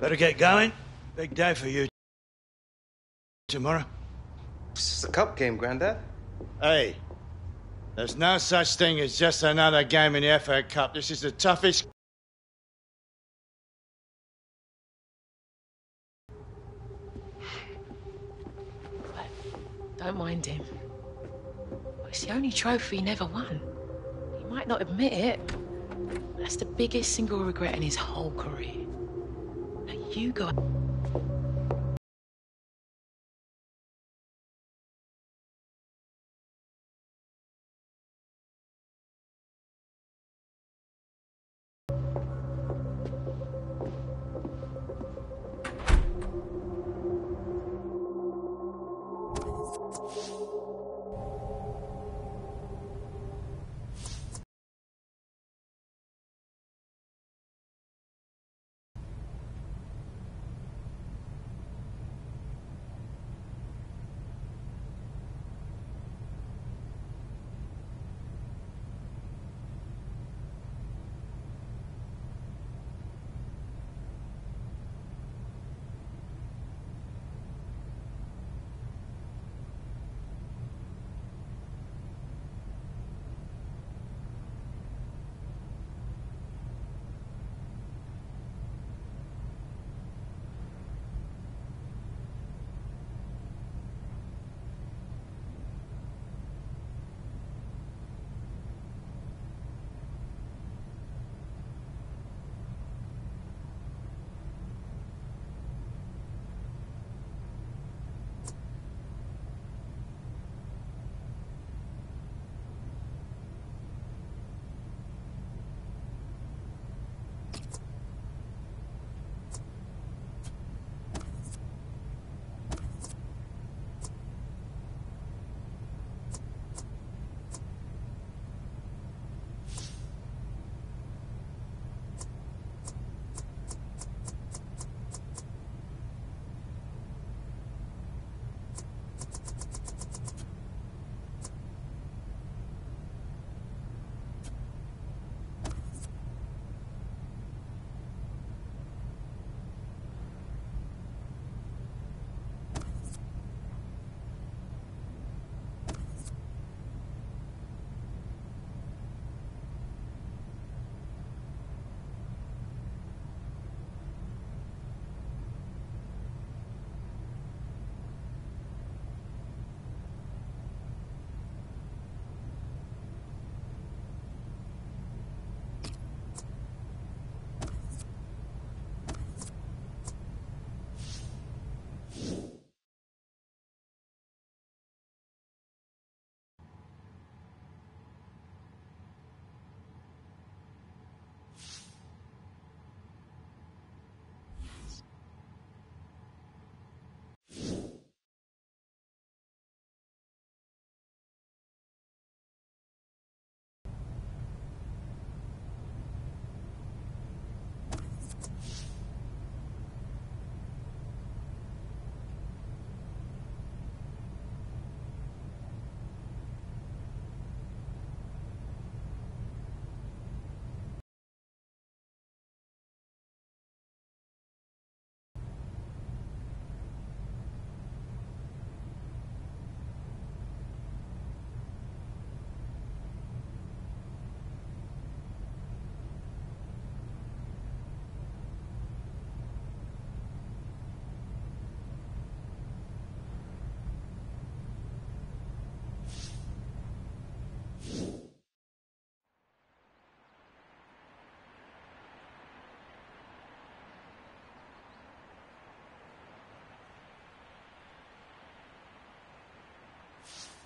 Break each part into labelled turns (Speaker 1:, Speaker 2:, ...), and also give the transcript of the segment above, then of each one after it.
Speaker 1: Better get going. Big day for you tomorrow.
Speaker 2: It's just a cup game, Grandad.
Speaker 1: Hey, there's no such thing as just another game in the FA Cup. This is the toughest...
Speaker 3: Don't mind him. It's the only trophy he never won. He might not admit it. That's the biggest single regret in his whole career. Now you go...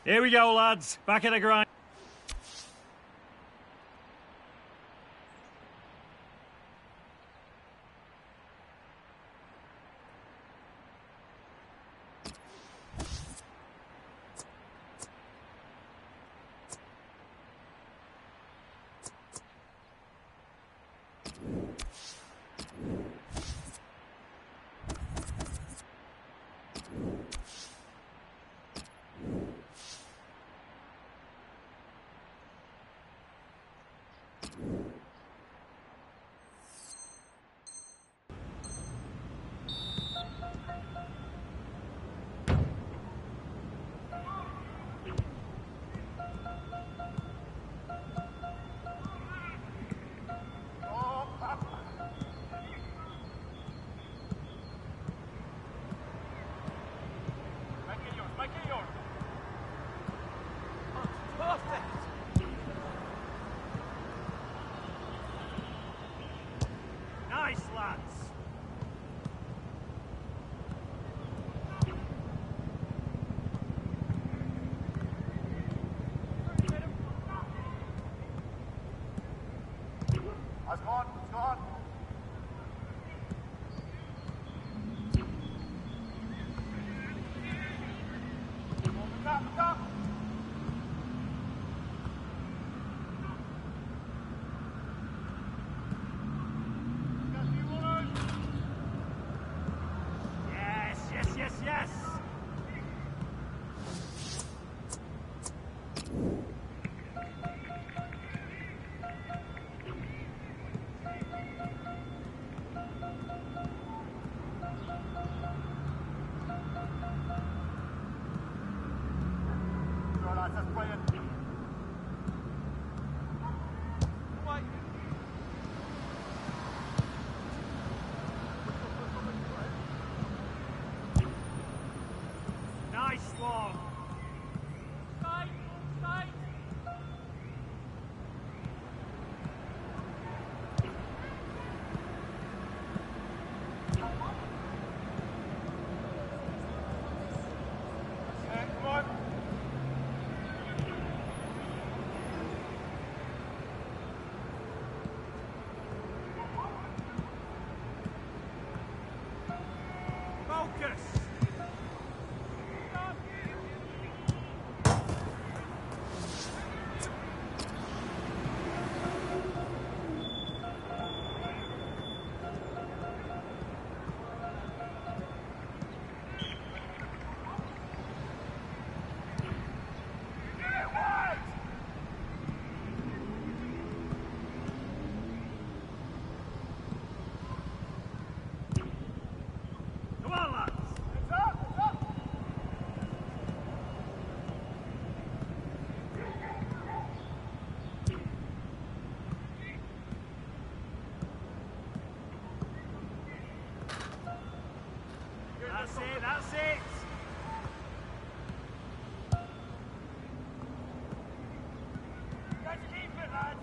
Speaker 4: Here we go, lads. Back at the grind. That's it, that's it. Let's keep it, lads.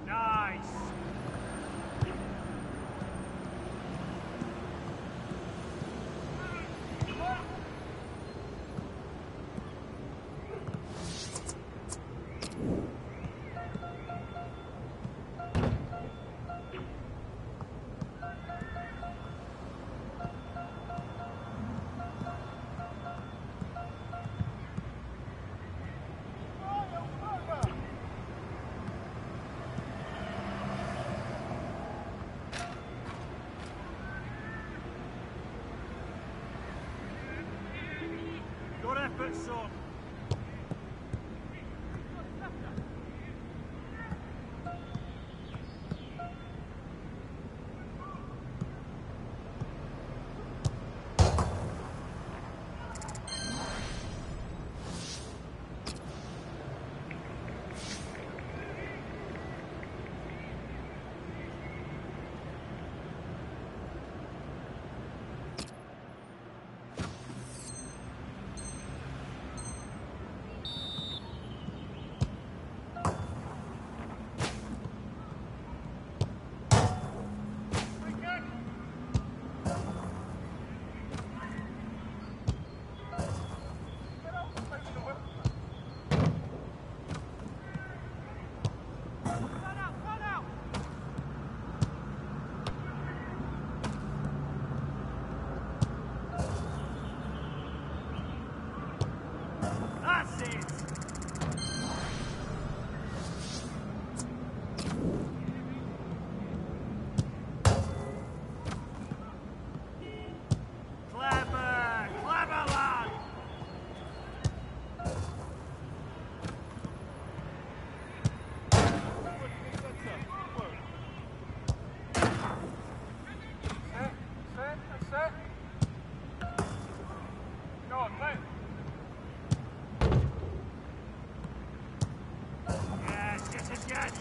Speaker 4: Nice. Good effort, son. That's it. Clever, clever lad. Yes, yes, yes, yes.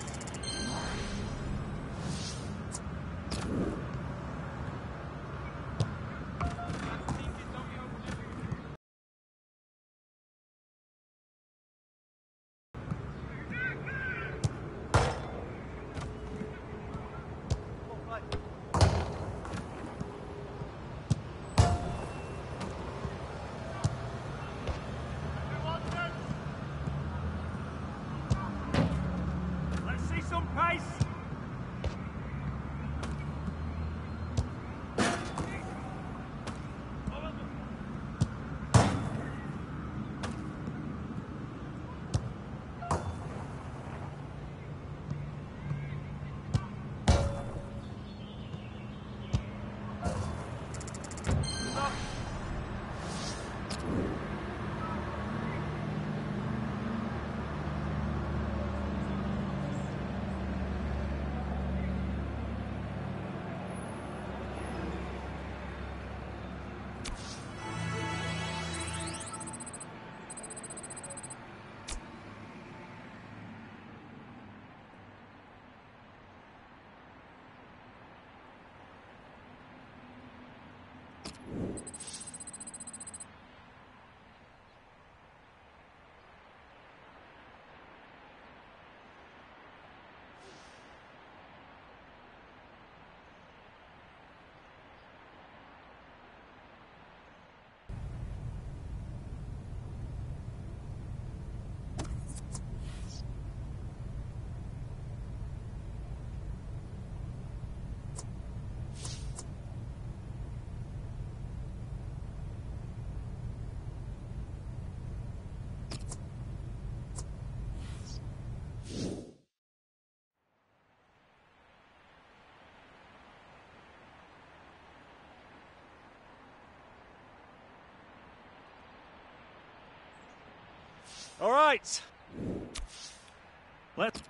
Speaker 4: Let's see some pace. All right. Let's.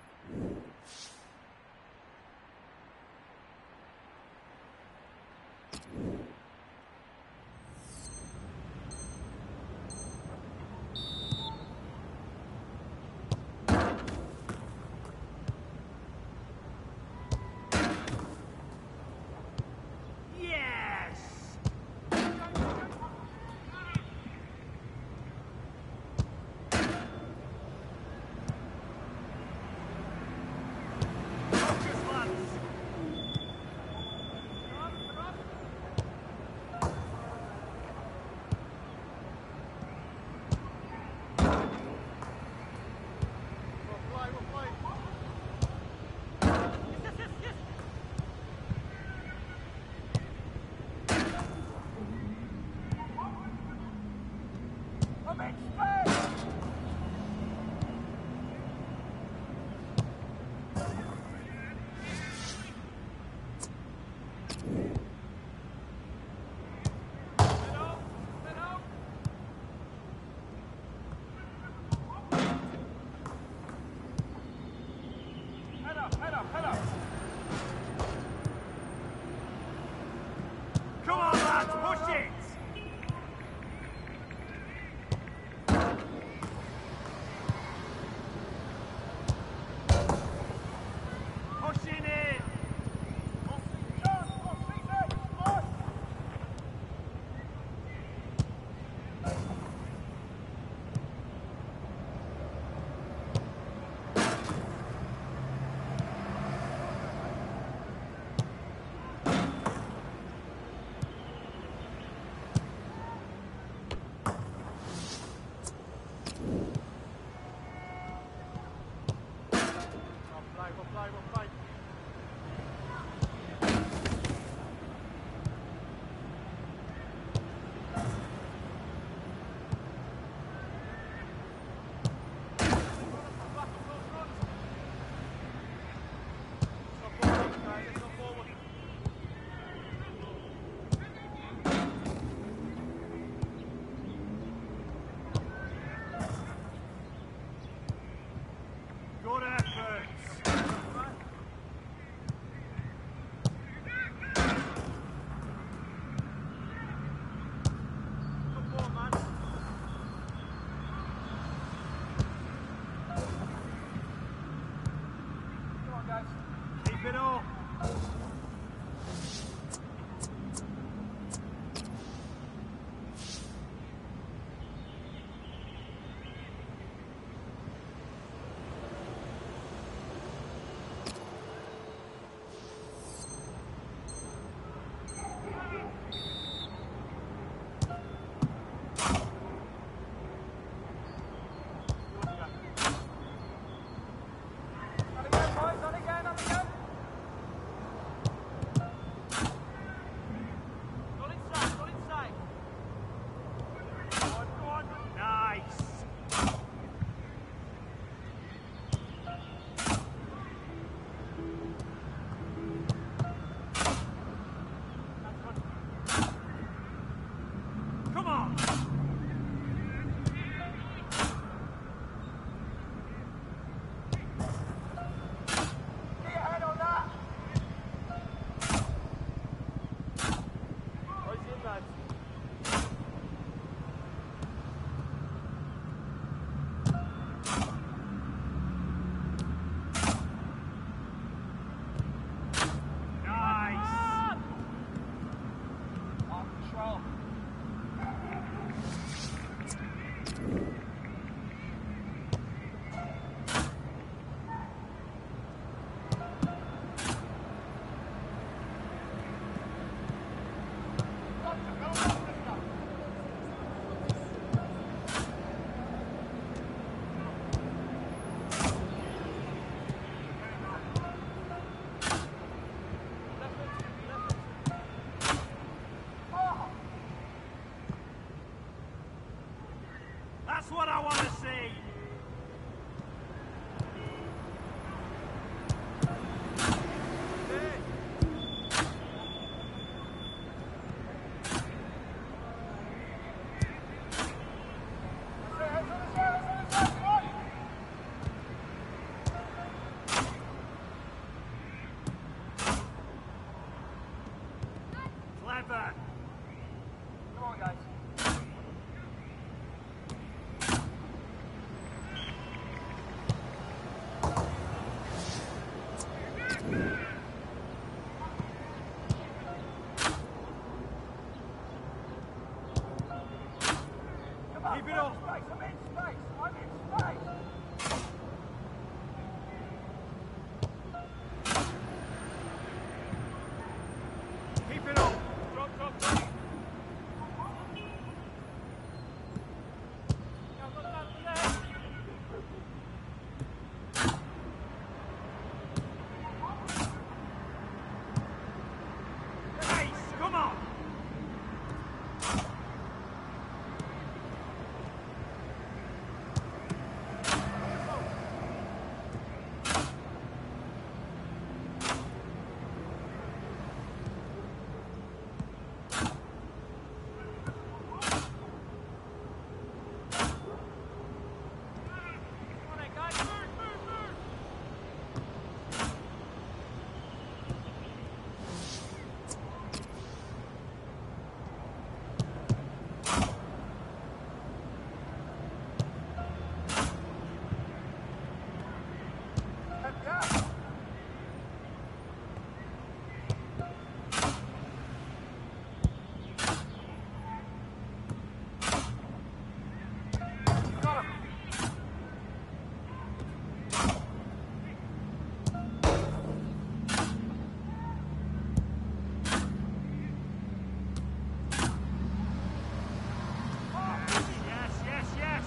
Speaker 4: Good efforts. Good ball, man. Come on, guys. Keep it up. That's what I want to see. Clever. Come on, guys. Keep it up. I'm in space. I'm in space. Keep it up. Drop, drop, drop. Pace, come on. Yes, yes, yes.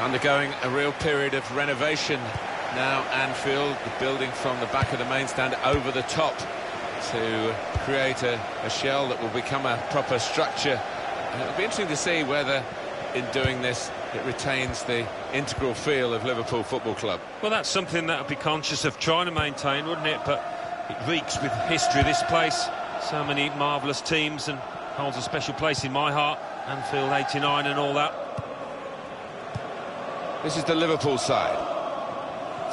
Speaker 5: Undergoing a real period of renovation now, Anfield, the building from the back of the main stand over the top to create a shell that will become a proper structure. And it'll be interesting to see whether, in doing this, it retains the integral feel of Liverpool Football Club.
Speaker 6: Well, that's something that would be conscious of trying to maintain, wouldn't it? But it reeks with history, this place. So many marvellous teams, and holds a special place in my heart. Anfield 89 and all that.
Speaker 5: This is the Liverpool side.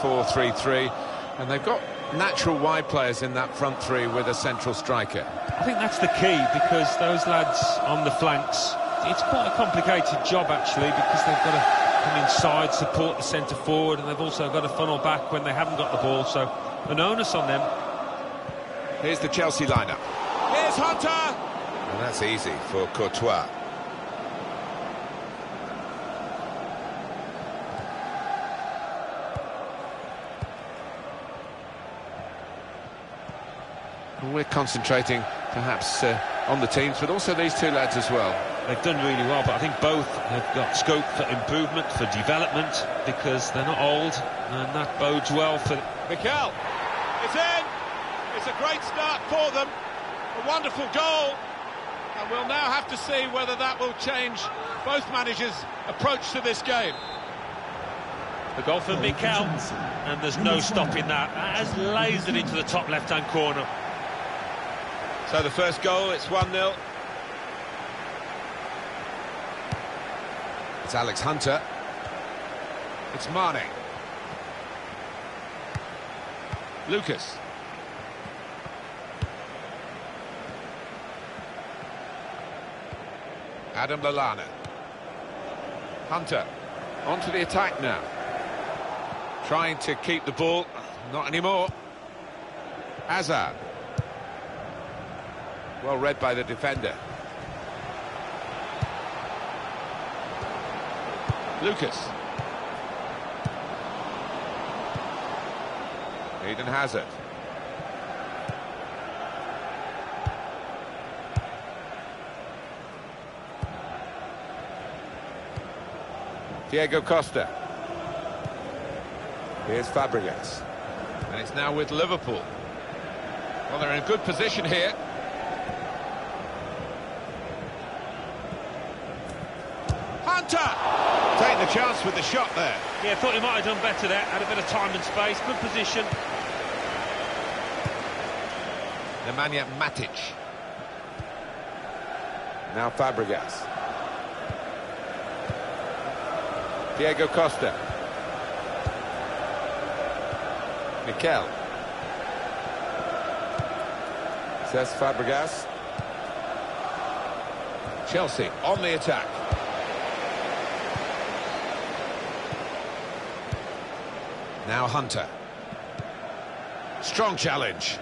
Speaker 5: 4-3-3. And they've got natural wide players in that front three with a central striker.
Speaker 6: I think that's the key, because those lads on the flanks, it's quite a complicated job actually, because they've got to come inside, support the centre forward, and they've also got to funnel back when they haven't got the ball, so an onus on them.
Speaker 5: Here's the Chelsea lineup. Here's Hunter! And that's easy for Courtois. And we're concentrating perhaps on the teams, but also these two lads as well.
Speaker 6: They've done really well, but I think both have got scope for improvement, for development, because they're not old, and that bodes well for...
Speaker 5: Mikel, it's in! It's a great start for them, a wonderful goal, and we'll now have to see whether that will change both managers' approach to this game.
Speaker 6: The goal for Mikel, and there's no stopping that. That has lasered into the top left-hand corner.
Speaker 5: So the first goal, it's 1-0. It's Alex Hunter. It's Mane. Lucas. Adam Lallana. Hunter. Onto the attack now. Trying to keep the ball. Not anymore. Hazard. Well read by the defender. Lucas. Eden Hazard. Diego Costa. Here's Fabregas. And it's now with Liverpool. Well, they're in a good position here. Hunter! Taking the chance with the shot there.
Speaker 6: Yeah, thought he might have done better there. Had a bit of time and space. Good position.
Speaker 5: Nemanja Matic. Now Fabregas. Diego Costa. Mikel. Says Fabregas. Chelsea on the attack. Now Hunter. Strong challenge.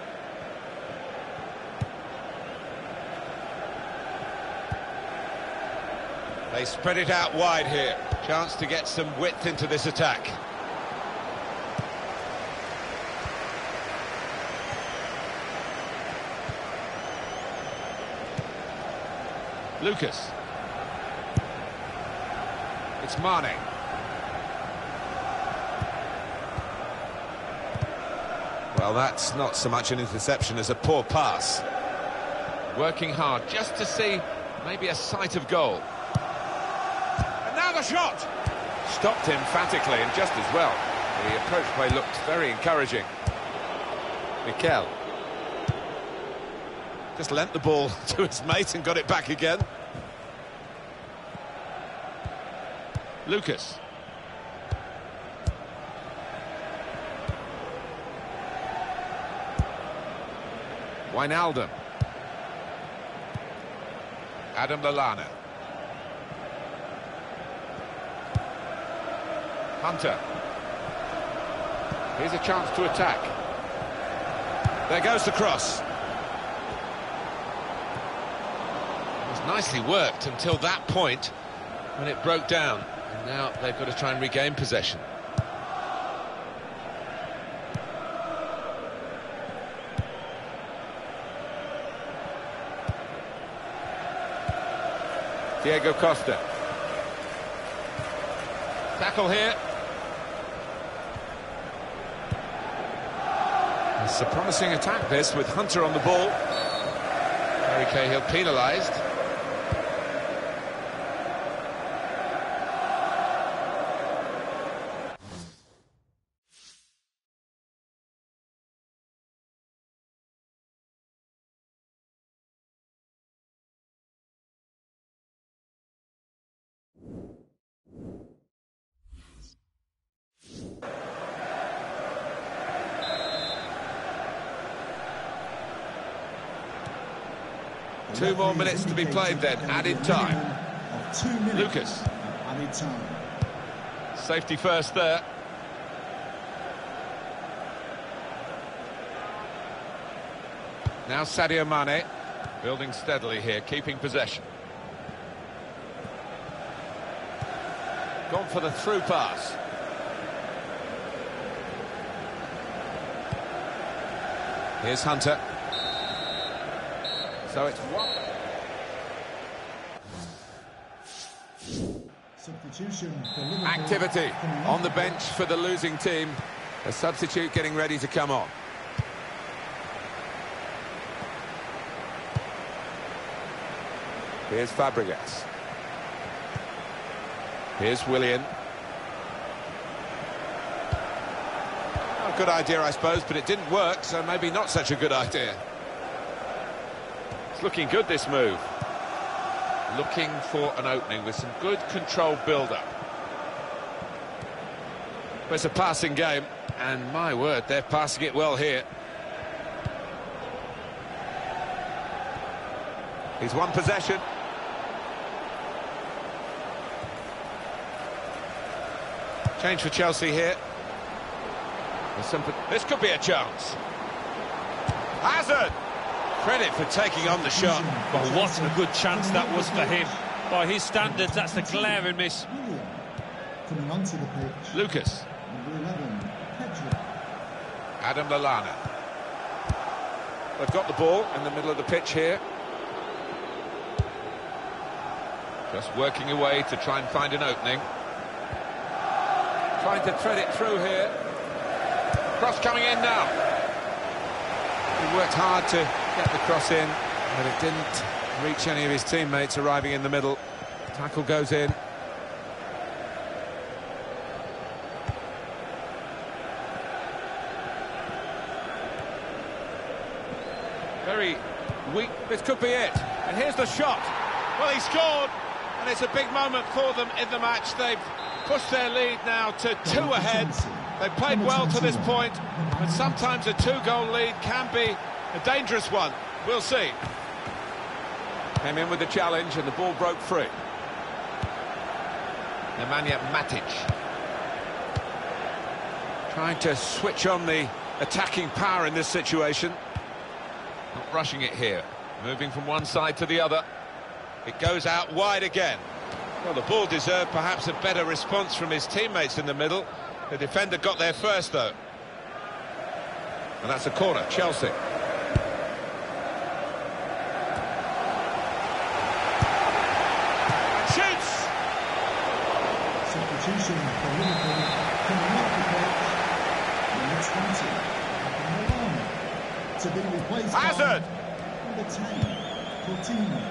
Speaker 5: They spread it out wide here. Chance to get some width into this attack. Lucas. It's Mane. Well, that's not so much an interception as a poor pass. Working hard just to see maybe a sight of goal. And now the shot! Stopped emphatically and just as well. The approach play looked very encouraging. Mikel. Just lent the ball to his mate and got it back again. Lucas. Wijnaldum. Adam Lallana. Hunter. Here's a chance to attack. There goes the cross. It was nicely worked until that point when it broke down. And now they've got to try and regain possession. Diego Costa. Tackle here. It's a promising attack, this, with Hunter on the ball. Harry Cahill penalised. Two more minutes to be played then, added time. Lucas. Safety first there. Now Sadio Mane, building steadily here, keeping possession. Gone for the through pass. Here's Hunter. So it's one. Activity on the bench for the losing team. A substitute getting ready to come on. Here's Fabregas. Here's Willian. Oh, good idea, I suppose, but it didn't work, so maybe not such a good idea. It's looking good, this move. Looking for an opening with some good controlled build-up. But it's a passing game, and my word, they're passing it well here. He's won possession. Change for Chelsea here. This could be a chance. Hazard! Credit for taking on the shot.
Speaker 6: Well, what a good chance that was for him. By his standards, that's a glaring miss.
Speaker 7: Coming onto the pitch.
Speaker 5: Lucas.
Speaker 7: Number 11, Pedro.
Speaker 5: Adam Lallana. They've got the ball in the middle of the pitch here. Just working away to try and find an opening. Trying to thread it through here. Cross coming in now. He worked hard to get the cross in, but it didn't reach any of his teammates arriving in the middle. Tackle goes in. Very weak. This could be it. And here's the shot. Well, he scored, and it's a big moment for them in the match. They've pushed their lead now to 2 ahead. They've played well to this point, but sometimes a 2-goal lead can be a dangerous one. We'll see. Came in with the challenge, and the ball broke free. Nemanja Matic. Trying to switch on the attacking power in this situation. Not rushing it here. Moving from one side to the other. It goes out wide again. Well, the ball deserved perhaps a better response from his teammates in the middle. The defender got there first, though. And that's a corner, Chelsea. And shoots!
Speaker 7: Substitution for Liverpool coming off the pitch. Number 20, to be replaced
Speaker 5: Hazard!
Speaker 7: by number 10, Coutinho.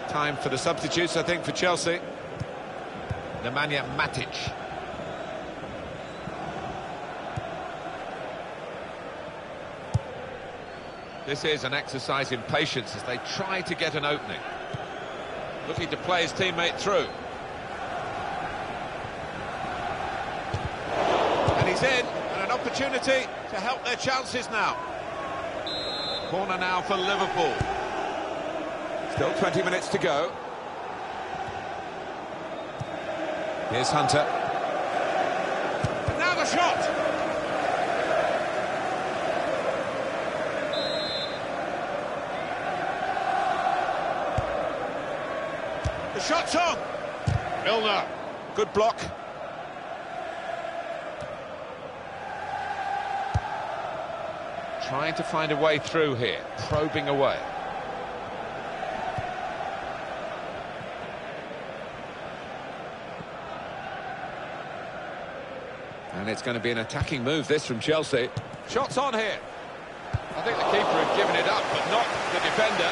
Speaker 5: Time for the substitutes, I think, for Chelsea. Nemanja Matic. This is an exercise in patience as they try to get an opening. Looking to play his teammate through. And he's in, and an opportunity to help their chances now. Corner now for Liverpool. Still 20 minutes to go. Here's Hunter. And now the shot! The shot's on! Milner. Good block. Trying to find a way through here. Probing away. And it's going to be an attacking move, this, from Chelsea. Shots on here. I think the keeper had given it up, but not the defender.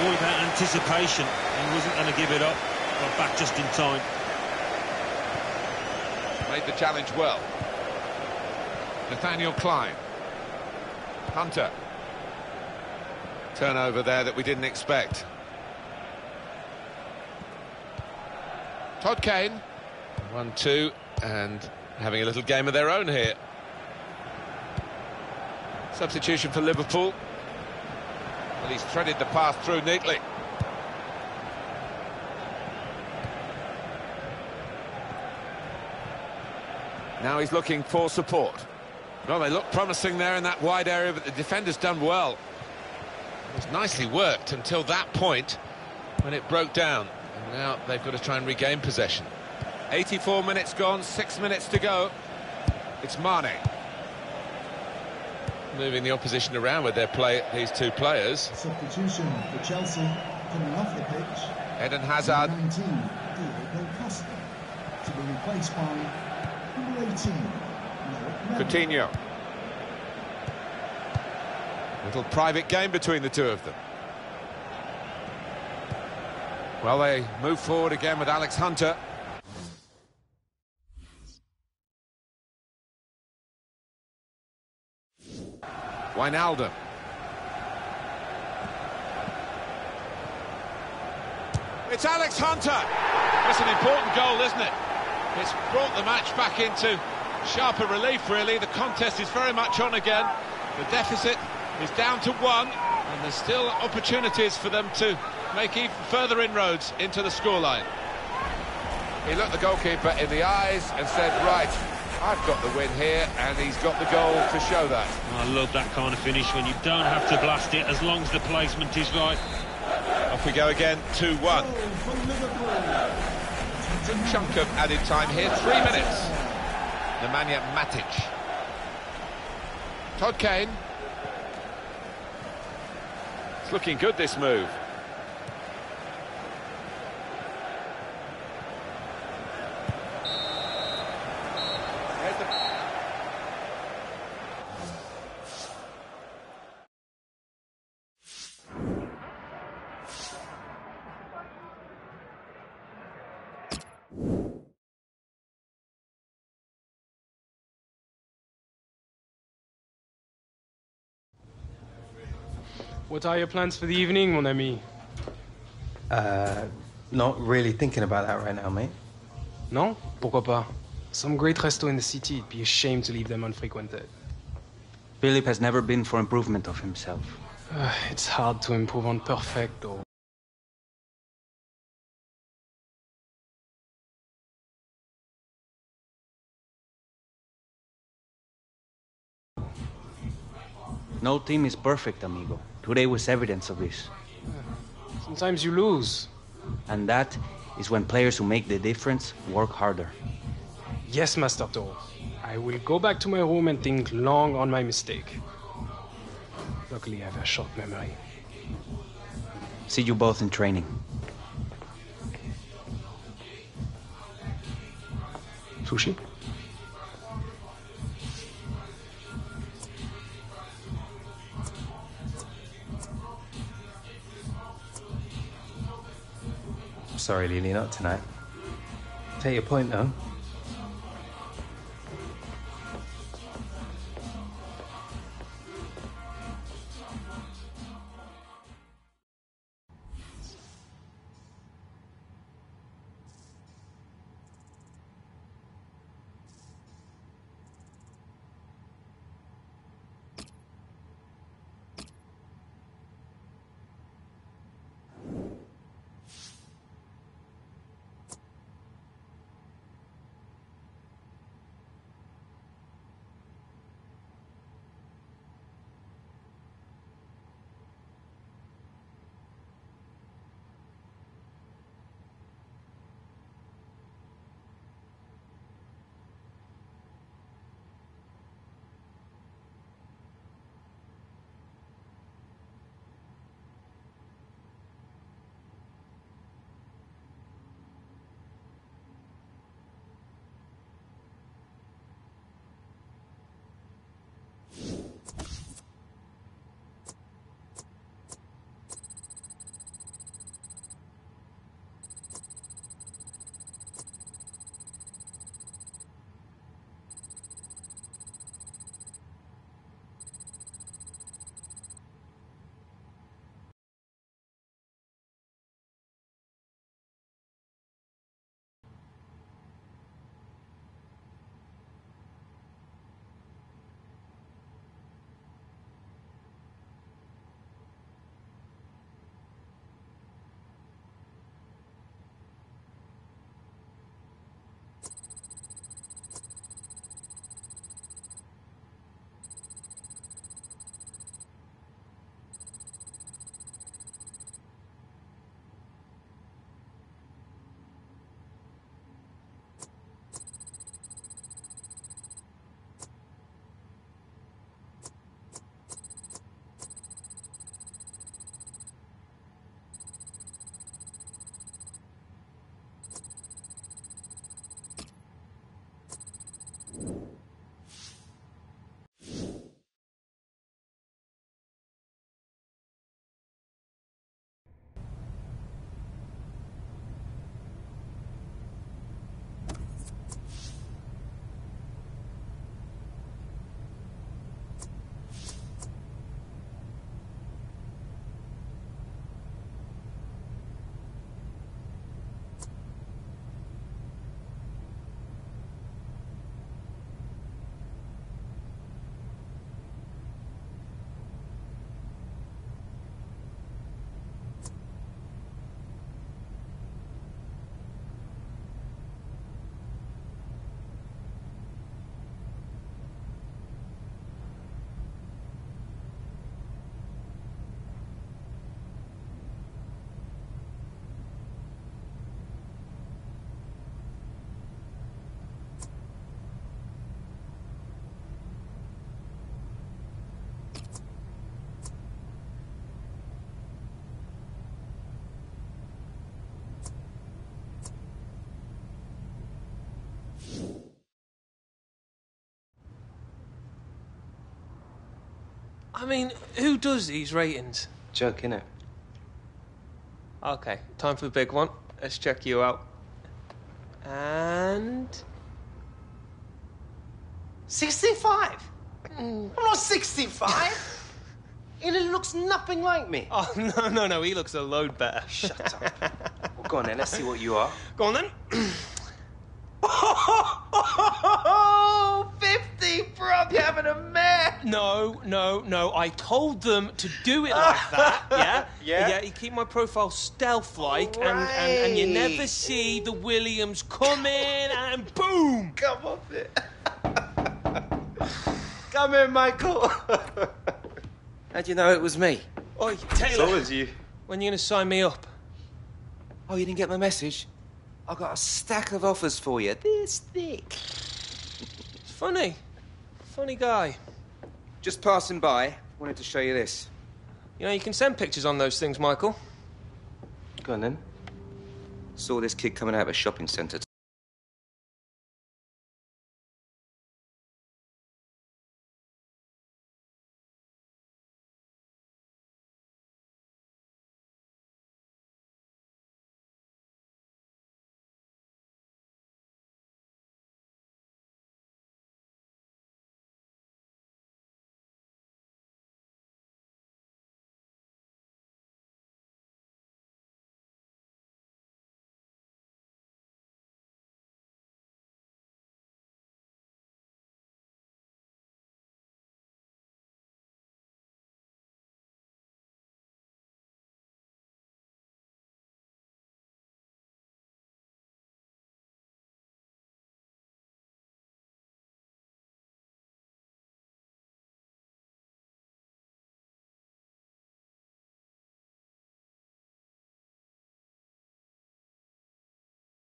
Speaker 6: All about anticipation. He wasn't going to give it up. Got back just in time.
Speaker 5: Made the challenge well. Nathaniel Klein. Hunter. Turnover there that we didn't expect. Todd Kane. 1-2, and having a little game of their own here. Substitution for Liverpool. Well, he's threaded the pass through neatly. Now he's looking for support. Well, they look promising there in that wide area, but the defender's done well. It was nicely worked until that point when it broke down. And now they've got to try and regain possession. 84 minutes gone, 6 minutes to go. It's Mane. Moving the opposition around with these two players.
Speaker 7: Substitution for Chelsea coming off the pitch.
Speaker 5: Eden Hazard.
Speaker 7: 19, Diego Costa, to be replaced by number 18,
Speaker 5: Coutinho. Little private game between the two of them. Well, they move forward again with Alex Hunter. Wijnaldum. It's Alex Hunter. It's an important goal, isn't it? It's brought the match back into sharper relief, really. The contest is very much on again. The deficit is down to 1, and there's still opportunities for them to make even further inroads into the scoreline. He looked the goalkeeper in the eyes and said, right, I've got the win here, and he's got the goal to show that.
Speaker 6: I love that kind of finish when you don't have to blast it as long as the placement is right.
Speaker 5: Off we go again, 2-1. Chunk of added time here, 3 minutes. Nemanja Matic. Todd Kane. It's looking good, this move. There's the...
Speaker 8: What are your plans for the evening, mon ami?
Speaker 2: Not really thinking about that right now, mate.
Speaker 8: Non? Pourquoi pas? Some great resto in the city, it'd be a shame to leave them unfrequented.
Speaker 9: Philip has never been for improvement of himself.
Speaker 8: It's hard to improve on perfect, though.
Speaker 9: No team is perfect, amigo. Today was evidence of this.
Speaker 8: Sometimes you lose.
Speaker 9: And that is when players who make the difference work harder.
Speaker 8: Yes, Master Toro. I will go back to my room and think long on my mistake. Luckily, I have a short memory.
Speaker 9: See you both in training.
Speaker 8: Sushi?
Speaker 2: Sorry, Lily, not tonight. Take your point, though.
Speaker 10: I mean, who does these ratings?
Speaker 2: Joke, innit?
Speaker 10: Okay, time for the big one. Let's check you out. And...
Speaker 2: 65? I'm not 65. He looks nothing like me.
Speaker 10: Oh, no, he looks a load better.
Speaker 2: Shut up. Well, go on then, let's see what you are.
Speaker 10: Go on then.
Speaker 2: 50, bro, you're having a mare.
Speaker 10: No, I told them to do it like that, yeah?
Speaker 2: Yeah?
Speaker 10: You keep my profile stealth-like,
Speaker 2: Right.
Speaker 10: and you never see the Williams come in and boom!
Speaker 2: Come off it. Come in, Michael. How'd you know it was me?
Speaker 10: Oi, Taylor.
Speaker 2: So was you.
Speaker 10: When are you going to sign me up?
Speaker 2: Oh, you didn't get my message? I've got a stack of offers for you, this thick.
Speaker 10: It's funny. Funny guy.
Speaker 2: Just passing by, wanted to show you this.
Speaker 10: You know, you can send pictures on those things, Michael.
Speaker 2: Go on then. Saw this kid coming out of a shopping centre.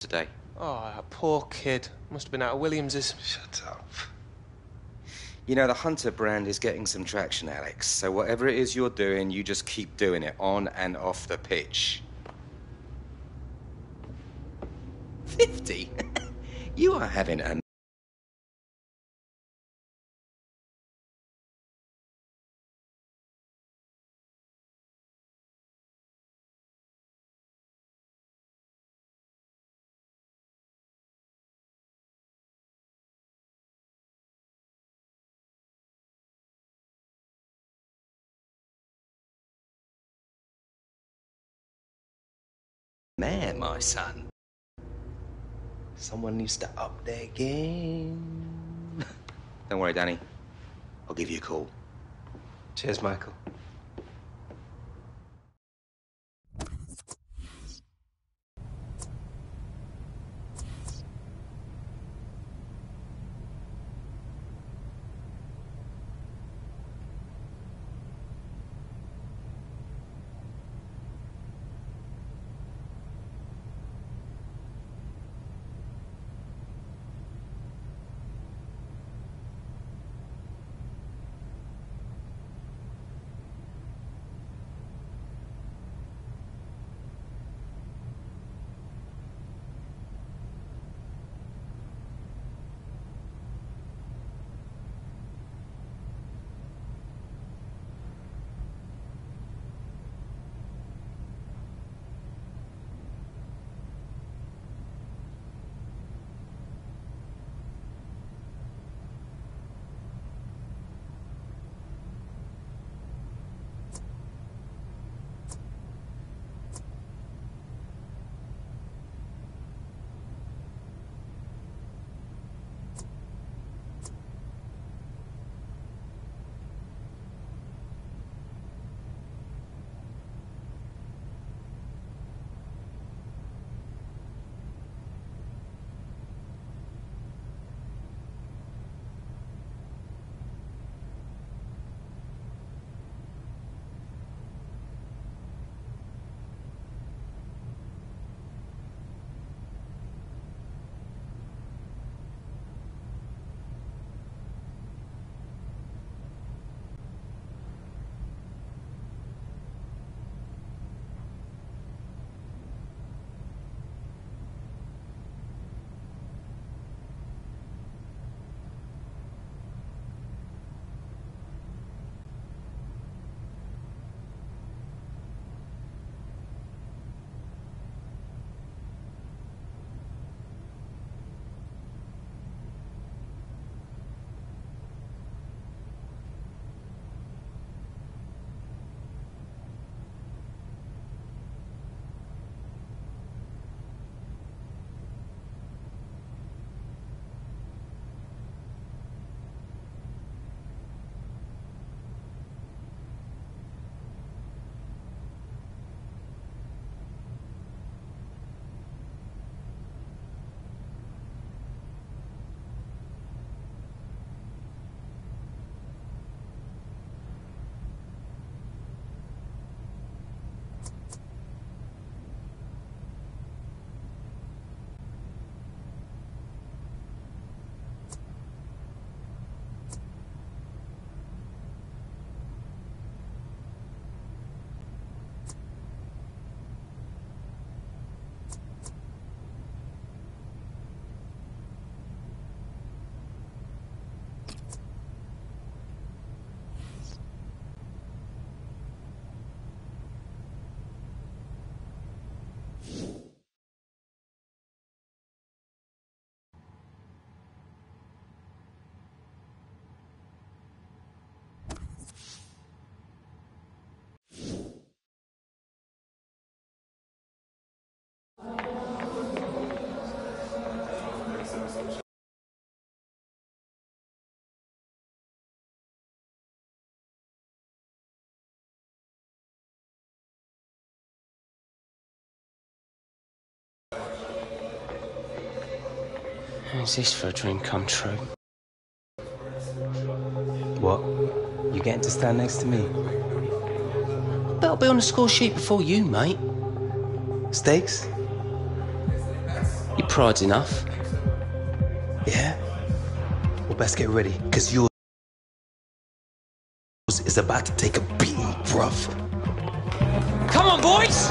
Speaker 2: Today.
Speaker 10: Oh, that poor kid. Must have been out of Williams's.
Speaker 2: Shut up. You know, the Hunter brand is getting some traction, Alex. So whatever it is you're doing, you just keep doing it on and off the pitch. 50? You are having a... Man, my son. Someone needs to up their game. Don't worry, Danny. I'll give you a call. Cheers, Michael.
Speaker 10: How's this for a dream come true?
Speaker 2: What? You getting to stand next to me?
Speaker 10: Bet I'll be on the score sheet before you, mate.
Speaker 2: Stakes?
Speaker 10: Your pride's enough.
Speaker 2: Yeah? Well, best get ready, because yours is about to take a beating, bruv.
Speaker 10: Come on, boys!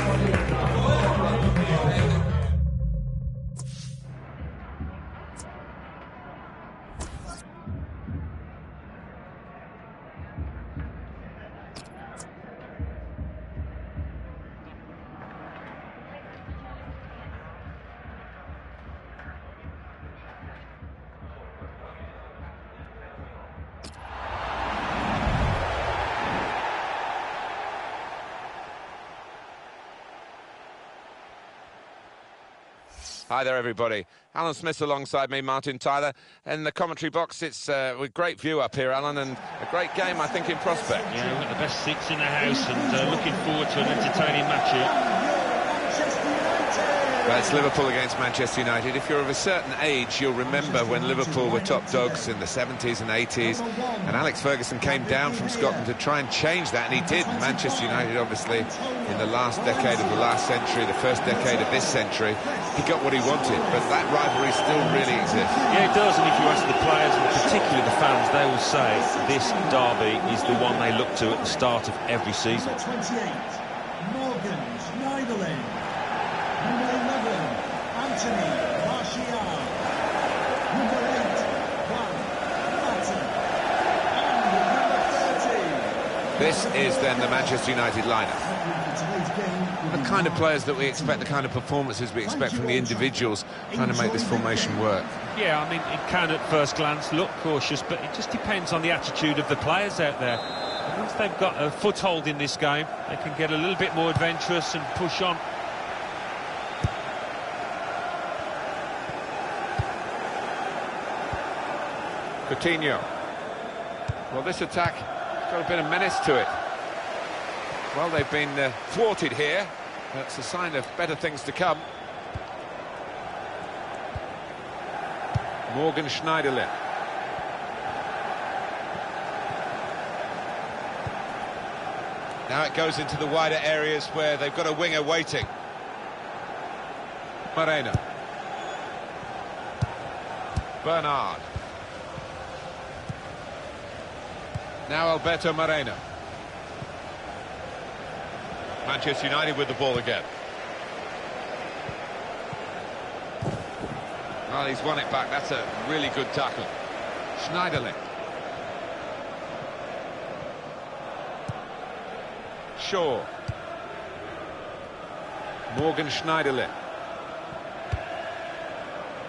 Speaker 5: Hi there, everybody. Alan Smith alongside me, Martin Tyler. In the commentary box, it's with great view up here, Alan, and a great game, I think, in prospect.
Speaker 6: Yeah, we've got the best seats in the house and looking forward to an entertaining match here.
Speaker 5: Well, it's Liverpool against Manchester United. If you're of a certain age, you'll remember when Liverpool were top dogs in the 70s and 80s, and Alex Ferguson came down from Scotland to try and change that, and he did. Manchester United, obviously, in the last decade of the last century, the first decade of this century, he got what he wanted, but that rivalry still really exists.
Speaker 6: Yeah, it does, and if you ask the players, and particularly the fans, they will say this derby is the one they look to at the start of every season.
Speaker 7: 28, Morgan Schneiderlin. Number 11, Anthony Martial. Number 8, Juan Mata. And number 30.
Speaker 5: This is then the Manchester United lineup. The kind of players that we expect, the kind of performances we expect from the individuals trying to make this formation work.
Speaker 6: Yeah, I mean, it can at first glance look cautious, but it just depends on the attitude of the players out there. And once they've got a foothold in this game, they can get a little bit more adventurous and push on.
Speaker 5: Coutinho. Well, this attack got a bit of menace to it. Well, they've been thwarted here. That's a sign of better things to come. Morgan Schneiderlin. Now it goes into the wider areas where they've got a winger waiting. Moreno. Bernard. Now Alberto Moreno. Manchester United with the ball again. Well, he's won it back. That's a really good tackle. Schneiderlin. Shaw. Morgan Schneiderlin.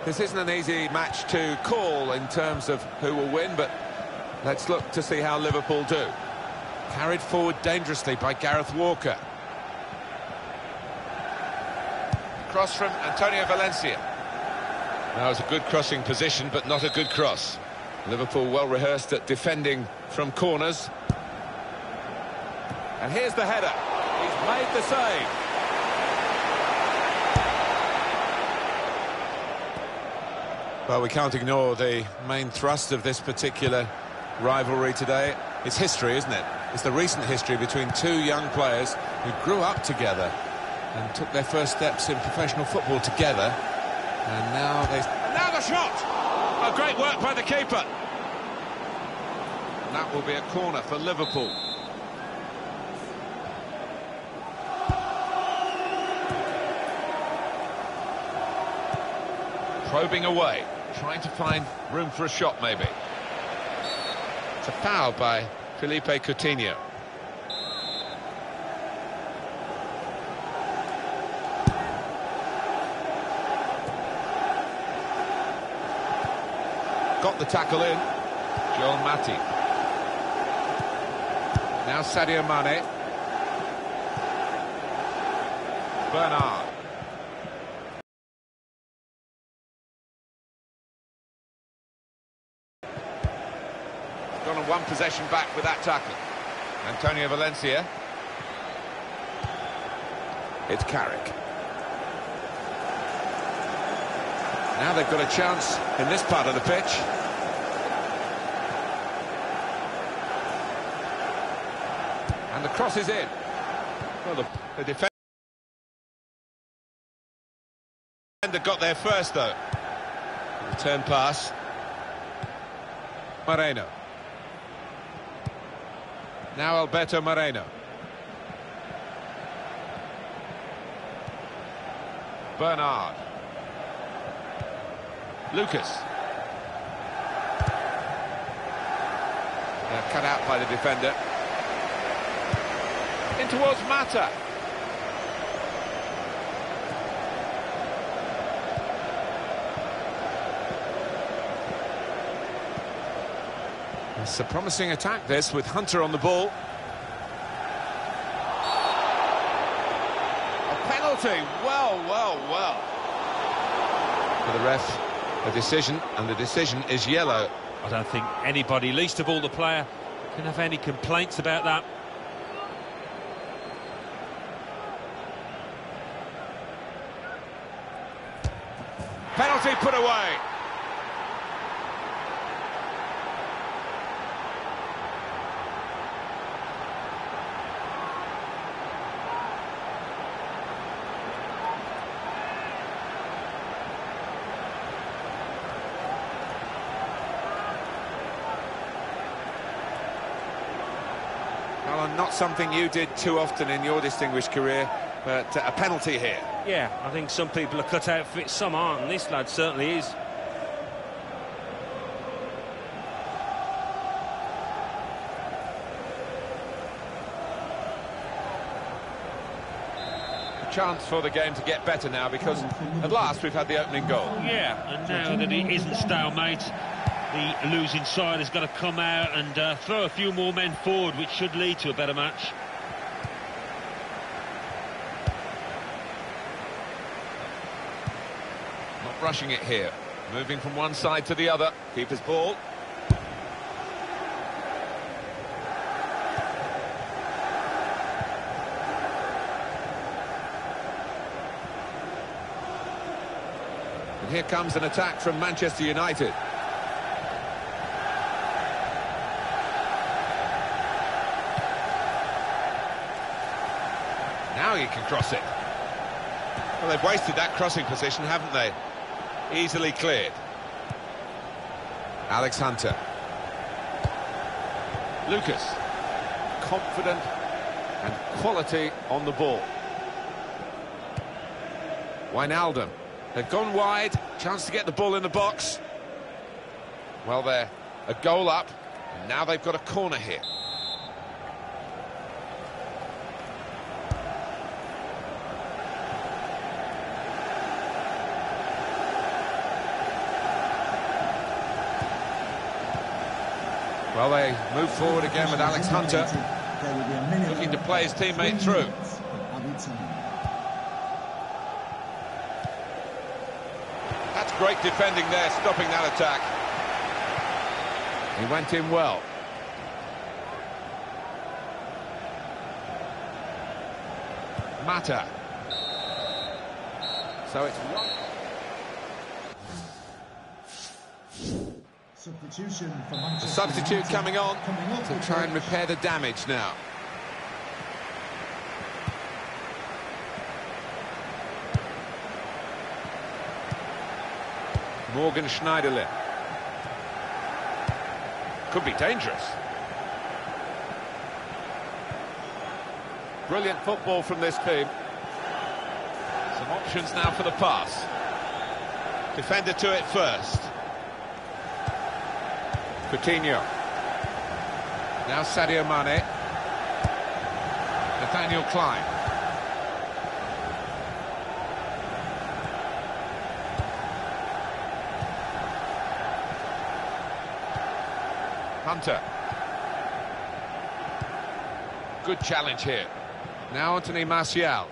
Speaker 5: This isn't an easy match to call in terms of who will win, but let's look to see how Liverpool do. Carried forward dangerously by Gareth Walker. Cross from Antonio Valencia. That was a good crossing position, but not a good cross. Liverpool well rehearsed at defending from corners. And here's the header. He's made the save. Well, we can't ignore the main thrust of this particular rivalry today. It's history, isn't it? It's the recent history between two young players who grew up together and took their first steps in professional football together. And now now the shot! Oh, great work by the keeper. And that will be a corner for Liverpool. Probing away, trying to find room for a shot, maybe. It's a foul by Felipe Coutinho. Got the tackle in. Joel Matip. Now Sadio Mane. Bernard. Gone on one possession back with that tackle. Antonio Valencia. It's Carrick. Now they've got a chance in this part of the pitch. And the cross is in. Well, the defender got there first, though. Return pass. Moreno. Now Alberto Moreno. Bernard. Lucas. They're cut out by the defender. In towards Mata. It's a promising attack, this, with Hunter on the ball. A penalty. Well. For the ref, a decision, and the decision is yellow.
Speaker 6: I don't think anybody, least of all the player, can have any complaints about that.
Speaker 5: Penalty put away. Well, not something you did too often in your distinguished career, but a penalty here.
Speaker 6: Yeah, I think some people are cut out for it, some aren't, and this lad certainly is.
Speaker 5: A chance for the game to get better now, because at last we've had the opening goal.
Speaker 6: Yeah, and now that it isn't stalemate, the losing side has got to come out and throw a few more men forward, which should lead to a better match.
Speaker 5: Not rushing it here. Moving from one side to the other. Keeper's ball. And here comes an attack from Manchester United. Now you can cross it. Well, they've wasted that crossing position, haven't they? Easily cleared. Alex Hunter. Lucas. Confident and quality on the ball. Wijnaldum. They've gone wide. Chance to get the ball in the box. Well, they're a goal up. And now they've got a corner here. Well, they move forward again with Alex Hunter, looking to play his teammate through. That's great defending there, stopping that attack. He went in well. Mata. So it's one.
Speaker 7: Substitution for
Speaker 5: The
Speaker 7: Manchester
Speaker 5: substitute
Speaker 7: United
Speaker 5: coming on
Speaker 7: to
Speaker 5: to try and repair the damage now. Morgan Schneiderlin. Could be dangerous. Brilliant football from this team. Some options now for the pass. Defender to it first. Coutinho. Now Sadio Mane. Nathaniel Klein. Hunter. Good challenge here. Now Anthony Martial.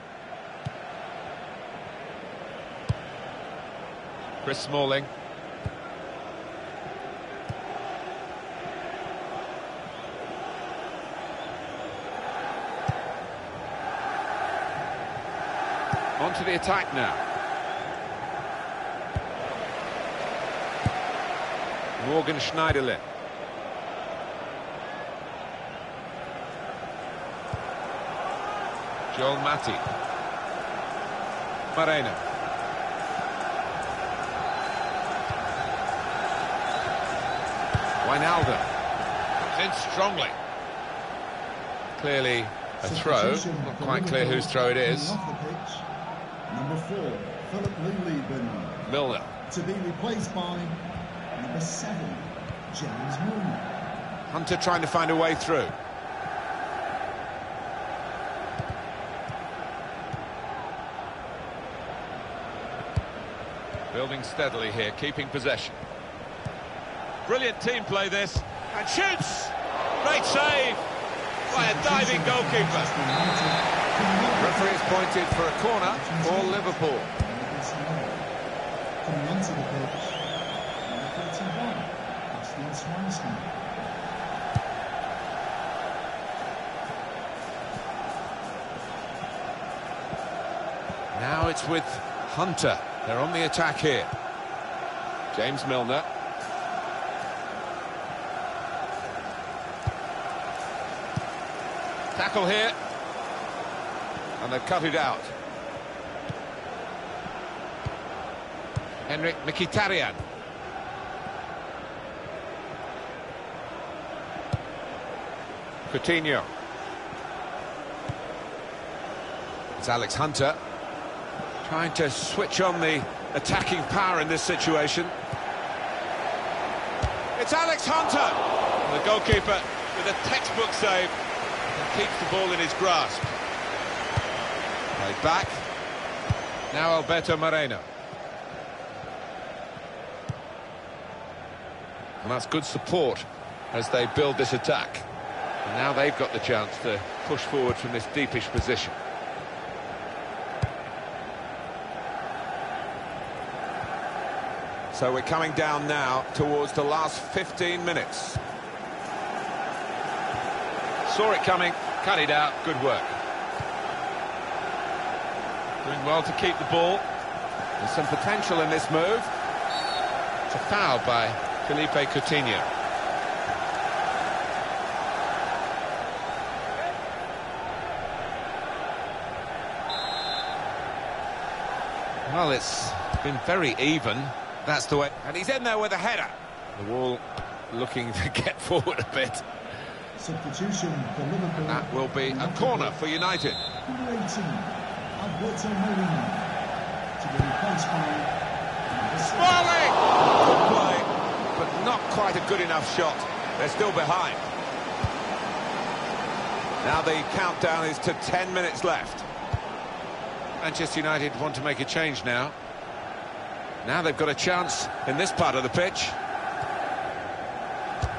Speaker 5: Chris Smalling. On to the attack now. Morgan Schneiderlin. Joel Matip. Moreno. Wijnaldum. Comes in strongly. Clearly a throw. Not quite clear whose throw it is.
Speaker 7: Number 4, Philip Lillieben.
Speaker 5: Milner.
Speaker 7: To be replaced by number 7, James Milner.
Speaker 5: Hunter trying to find a way through. Building steadily here, keeping possession. Brilliant team play this, and shoots! Great save by a diving goalkeeper. Referee is pointed for a corner for Liverpool.
Speaker 7: Coming onto the pitch, number 31, Bastian Schweinsteiger.
Speaker 5: Now it's with Hunter. They're on the attack here. James Milner. Tackle here. And they've cut it out. Henrik Mkhitaryan. Coutinho. It's Alex Hunter. Trying to switch on the attacking power in this situation. It's Alex Hunter! And the goalkeeper with a textbook save and keeps the ball in his grasp. Played back. Now Alberto Moreno. And that's good support as they build this attack. And now they've got the chance to push forward from this deepish position. So we're coming down now towards the last 15 minutes. Saw it coming, cut it out, good work. Doing well to keep the ball. There's some potential in this move. It's a foul by Felipe Coutinho. Well, it's been very even. That's the way. And he's in there with a header. The wall looking to get forward a bit.
Speaker 7: Substitution for Liverpool.
Speaker 5: And that will be a corner for United.
Speaker 7: Number 18, Alberto Moreno. To be replaced by number 7.
Speaker 5: Smalling! Good play, but not quite a good enough shot. They're still behind. Now the countdown is to 10 minutes left. Manchester United want to make a change now. Now they've got a chance in this part of the pitch.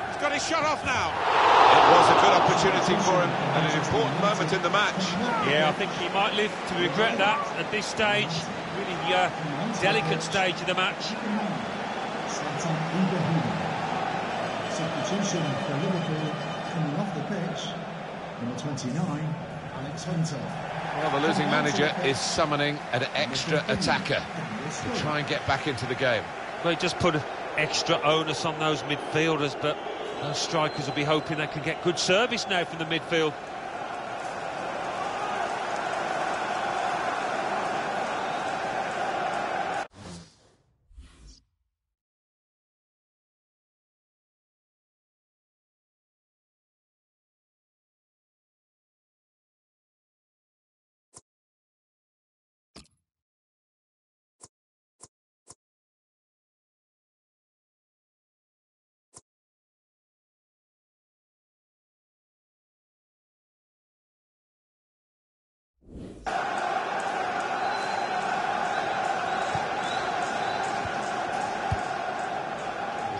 Speaker 5: He's got his shot off now. It was a good opportunity for him and an important moment in the match.
Speaker 6: Yeah, I think he might live to regret that at this stage. Really delicate stage of the match.
Speaker 7: Substitution for Liverpool coming off the pitch. Number 29, Alex Hunter.
Speaker 5: Well, the losing manager is summoning an extra attacker to try and get back into the game.
Speaker 6: They just put extra onus on those midfielders, but those strikers will be hoping they can get good service now from the midfield.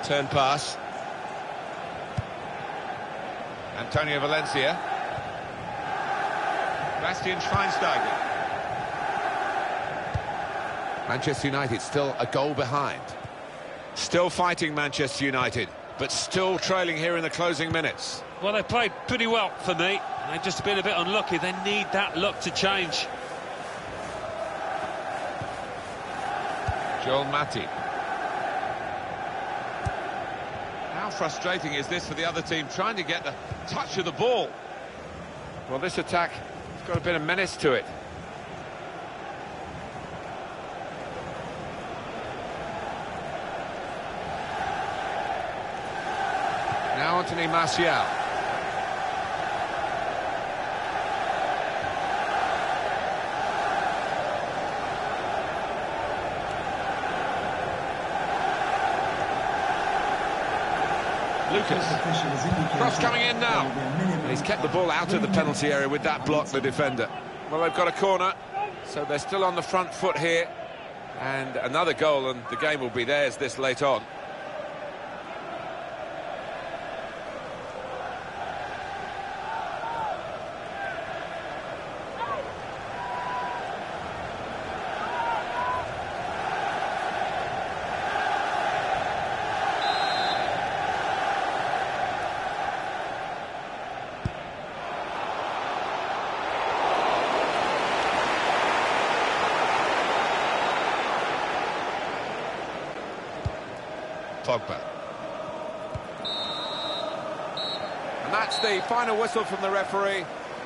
Speaker 5: Turn pass. Antonio Valencia. Bastian Schweinsteiger. Manchester United still a goal behind. Still fighting Manchester United, but still trailing here in the closing minutes.
Speaker 6: Well, they played pretty well for me. They've just been a bit unlucky. They need that luck to change. Joel Matip.
Speaker 5: frustrating is this for the other team, trying to get the touch of the ball? Well, this attack has got a bit of menace to it. Now Anthony Martial. Lucas. Cross coming in now. And he's kept the ball out of the penalty area with that block, the defender. Well, they've got a corner, so they're still on the front foot here. And another goal, and the game will be theirs this late on. Pogba. And that's the final whistle from the referee.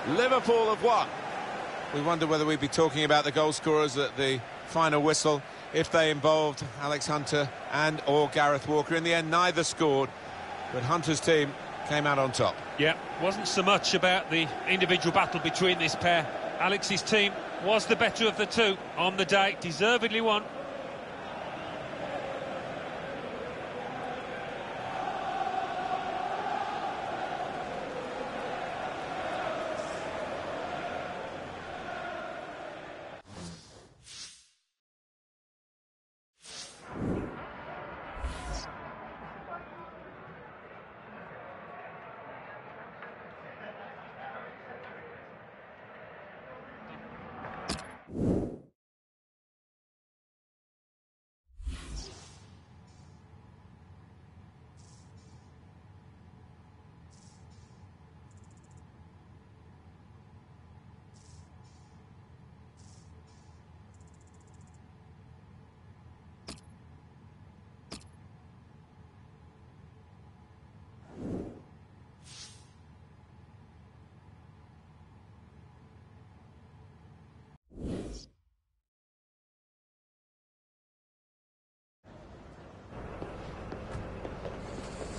Speaker 5: Liverpool have won. We wonder whether we'd be talking about the goal scorers at the final whistle if they involved Alex Hunter and or Gareth Walker. In the end, neither scored, but Hunter's team came out on top.
Speaker 6: Yeah, wasn't so much about the individual battle between this pair. Alex's team was the better of the two on the day, deservedly won.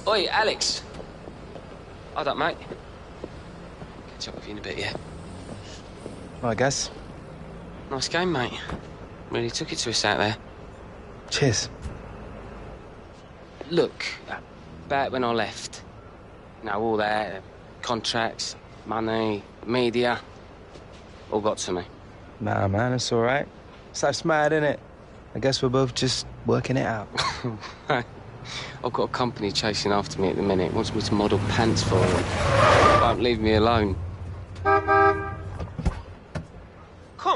Speaker 11: Oi, Alex. Hold up, mate. Catch up with you in a bit, yeah?
Speaker 2: Well, I guess.
Speaker 11: Nice game, mate. Really took it to us out there.
Speaker 2: Cheers.
Speaker 11: Look, back when I left, you know, all that, contracts, money, media, all got to me.
Speaker 2: Nah, man, it's all right. Life's mad, innit? I guess we're both just working it out.
Speaker 11: I've got a company chasing after me at the minute. Wants me to model pants for them. Won't leave me alone.
Speaker 10: Come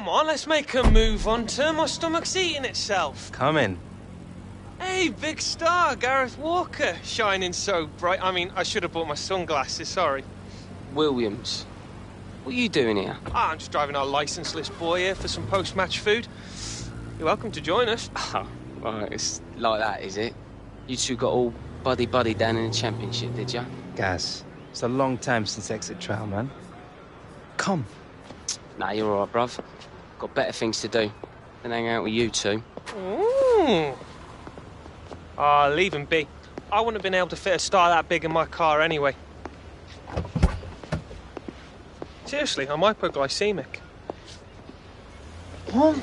Speaker 10: on, let's make a move on to my stomach's eating itself.
Speaker 2: Come in.
Speaker 10: Hey, big star, Gareth Walker, shining so bright. I mean, I should have bought my sunglasses, sorry.
Speaker 11: Williams, what are you doing here?
Speaker 10: Ah, I'm just driving our licenseless boy here for some post-match food. You're welcome to join us.
Speaker 11: Oh, right, it's like that, is it? You two got all buddy-buddy down in the championship, did ya?
Speaker 2: Gaz, it's a long time since exit trial, man. Come.
Speaker 11: Nah, you're all right, bruv. Got better things to do than hang out with you two.
Speaker 10: Ooh. Ah, leave him be. I wouldn't have been able to fit a star that big in my car anyway. Seriously, I'm hypoglycemic.
Speaker 2: What?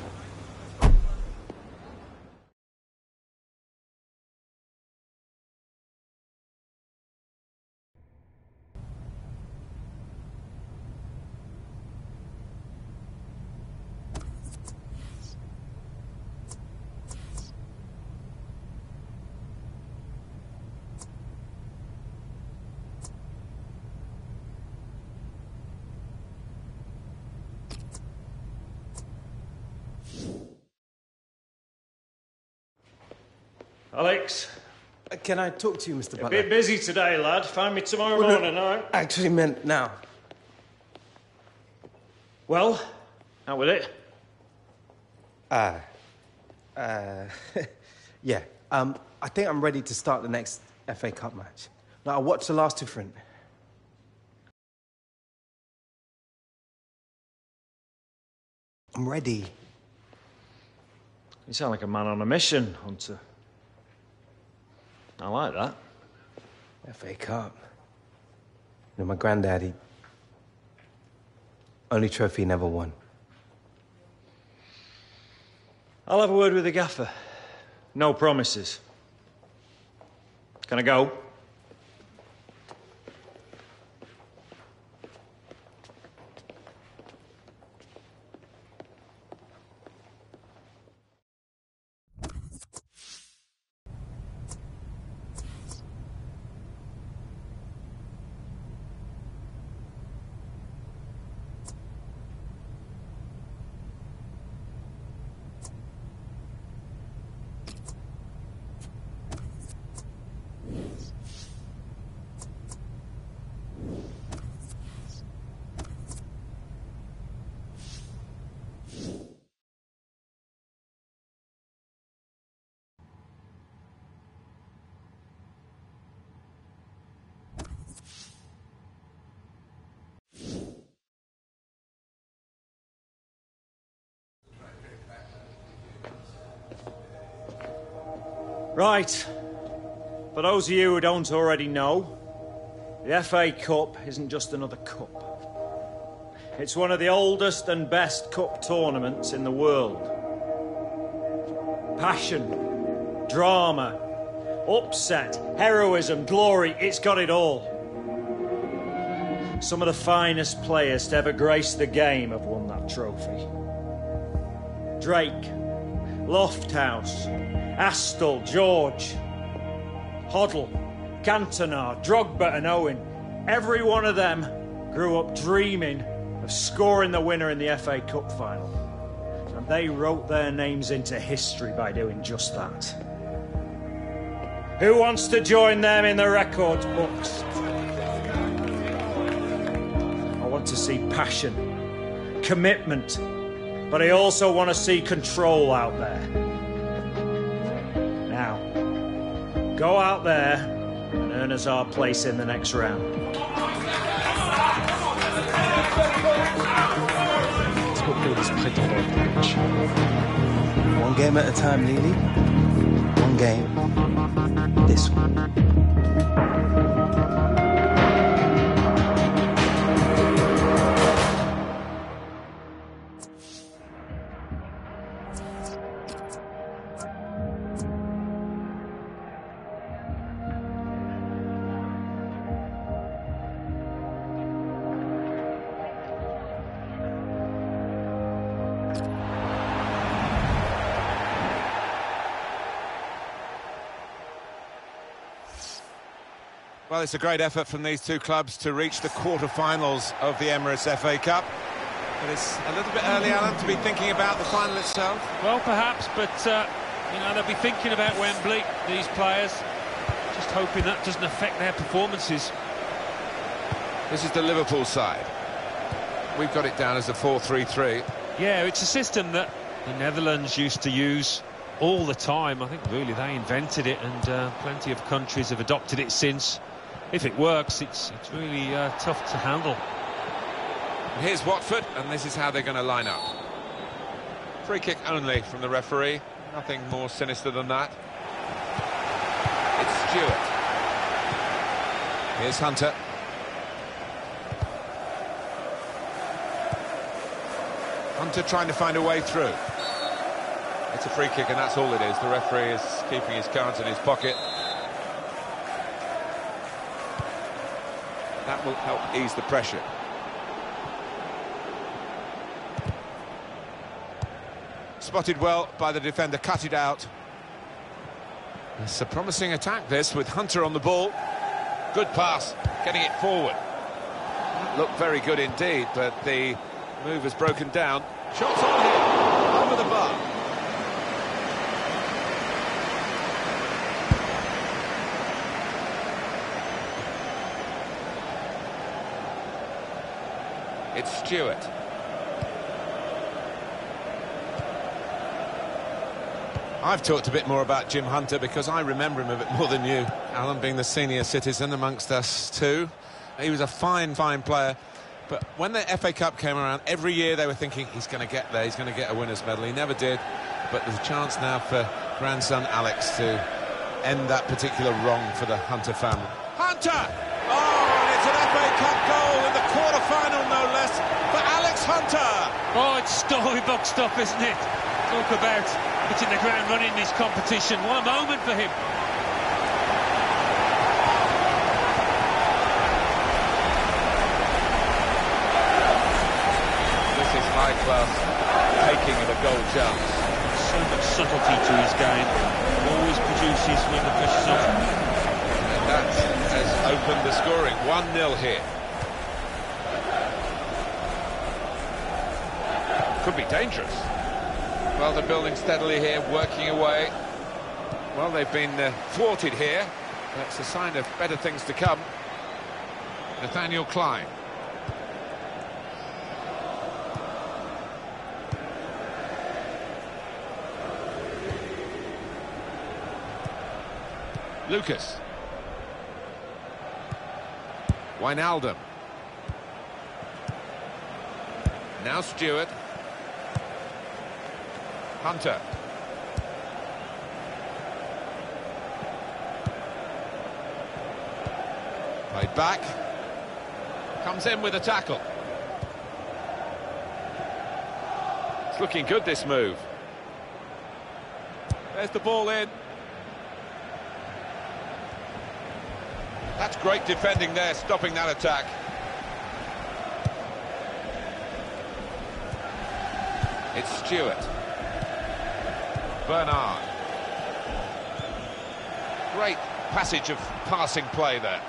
Speaker 12: Alex?
Speaker 2: Can I talk to you, Mr.
Speaker 12: A
Speaker 2: Butler?
Speaker 12: bit busy today, lad. Find me tomorrow
Speaker 2: Well,
Speaker 12: morning, all right?
Speaker 2: I actually meant now.
Speaker 12: Well, how with it?
Speaker 2: Yeah. I think I'm ready to start the next FA Cup match. Like, I watched the last two front. I'm ready.
Speaker 12: You sound like a man on a mission, Hunter. I like that.
Speaker 2: FA Cup. You know, my granddaddy, only trophy he never won.
Speaker 12: I'll have a word with the gaffer. No promises. Can I go? Right. For those of you who don't already know, the FA Cup isn't just another cup. It's one of the oldest and best cup tournaments in the world. Passion, drama, upset, heroism, glory, it's got it all. Some of the finest players to ever grace the game have won that trophy. Drake, Lofthouse, Astle, George, Hoddle, Cantona, Drogba and Owen. Every one of them grew up dreaming of scoring the winner in the FA Cup final. And they wrote their names into history by doing just that. Who wants to join them in the records books? I want to see passion, commitment, but I also want to see control out there. Now, go out there and earn us our place in the next round.
Speaker 2: One game at a time, Lily. One game. This one.
Speaker 5: Well, it's a great effort from these two clubs to reach the quarter-finals of the Emirates FA Cup. But it's a little bit early, Alan, to be thinking about the final itself.
Speaker 6: Well, perhaps, but, you know, they'll be thinking about Wembley, these players. Just hoping that doesn't affect their performances.
Speaker 5: This is the Liverpool side. We've got it down as a 4-3-3.
Speaker 6: Yeah, it's a system that the Netherlands used to use all the time. I think really they invented it, and plenty of countries have adopted it since. If it works, it's really tough to handle.
Speaker 5: Here's Watford, and this is how they're going to line up. Free kick only from the referee. Nothing more sinister than that. It's Stewart. Here's Hunter. Hunter trying to find a way through. It's a free kick, and that's all it is. The referee is keeping his cards in his pocket. That will help ease the pressure. Spotted well by the defender, cut it out. It's a promising attack, this, with Hunter on the ball. Good pass, getting it forward. That looked very good indeed, but the move has broken down. Shots on him, over the bar. It's Stewart. I've talked a bit more about Jim Hunter because I remember him a bit more than you, Alan, being the senior citizen amongst us too. He was a fine player, but when the FA Cup came around, every year they were thinking he's going to get there, he's going to get a winner's medal. He never did, but there's a chance now for grandson Alex to end that particular wrong for the Hunter family. Hunter! Oh, and it's an FA Cup goal in the quarter-final, no less, for Alex Hunter!
Speaker 6: Oh, it's storybook stuff, isn't it? Talk about hitting the ground running in this competition. What a moment for him.
Speaker 5: This is high-class taking of a goal chance.
Speaker 6: So much subtlety to his game. Always produces when the pressure's on.
Speaker 5: And that has opened the scoring. 1-0 here. Could be dangerous. Well, they're building steadily here, working away. Well, they've been thwarted here. That's a sign of better things to come. Nathaniel Klein. Lucas. Wijnaldum. Now Stewart. Hunter. Played back. Comes in with a tackle. It's looking good, this move. There's the ball in. That's great defending there, stopping that attack. It's Stewart. Bernard. Great passage of passing play there.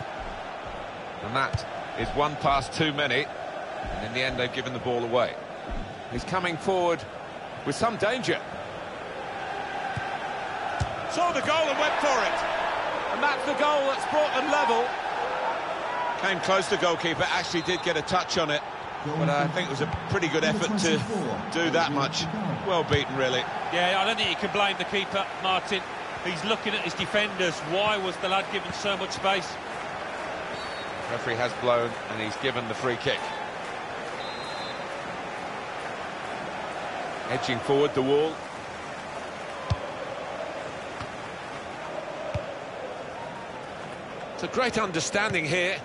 Speaker 5: And that is one pass too many. And in the end, they've given the ball away. He's coming forward with some danger. Saw the goal and went for it. And that's the goal that's brought them level. Came close to goalkeeper, actually did get a touch on it. But I think it was a pretty good effort to do that much. Well beaten, really.
Speaker 6: Yeah, I don't think you can blame the keeper, Martin. He's looking at his defenders. Why was the lad given so much space?
Speaker 5: Referee has blown and he's given the free kick. Edging forward the wall. It's a great understanding here.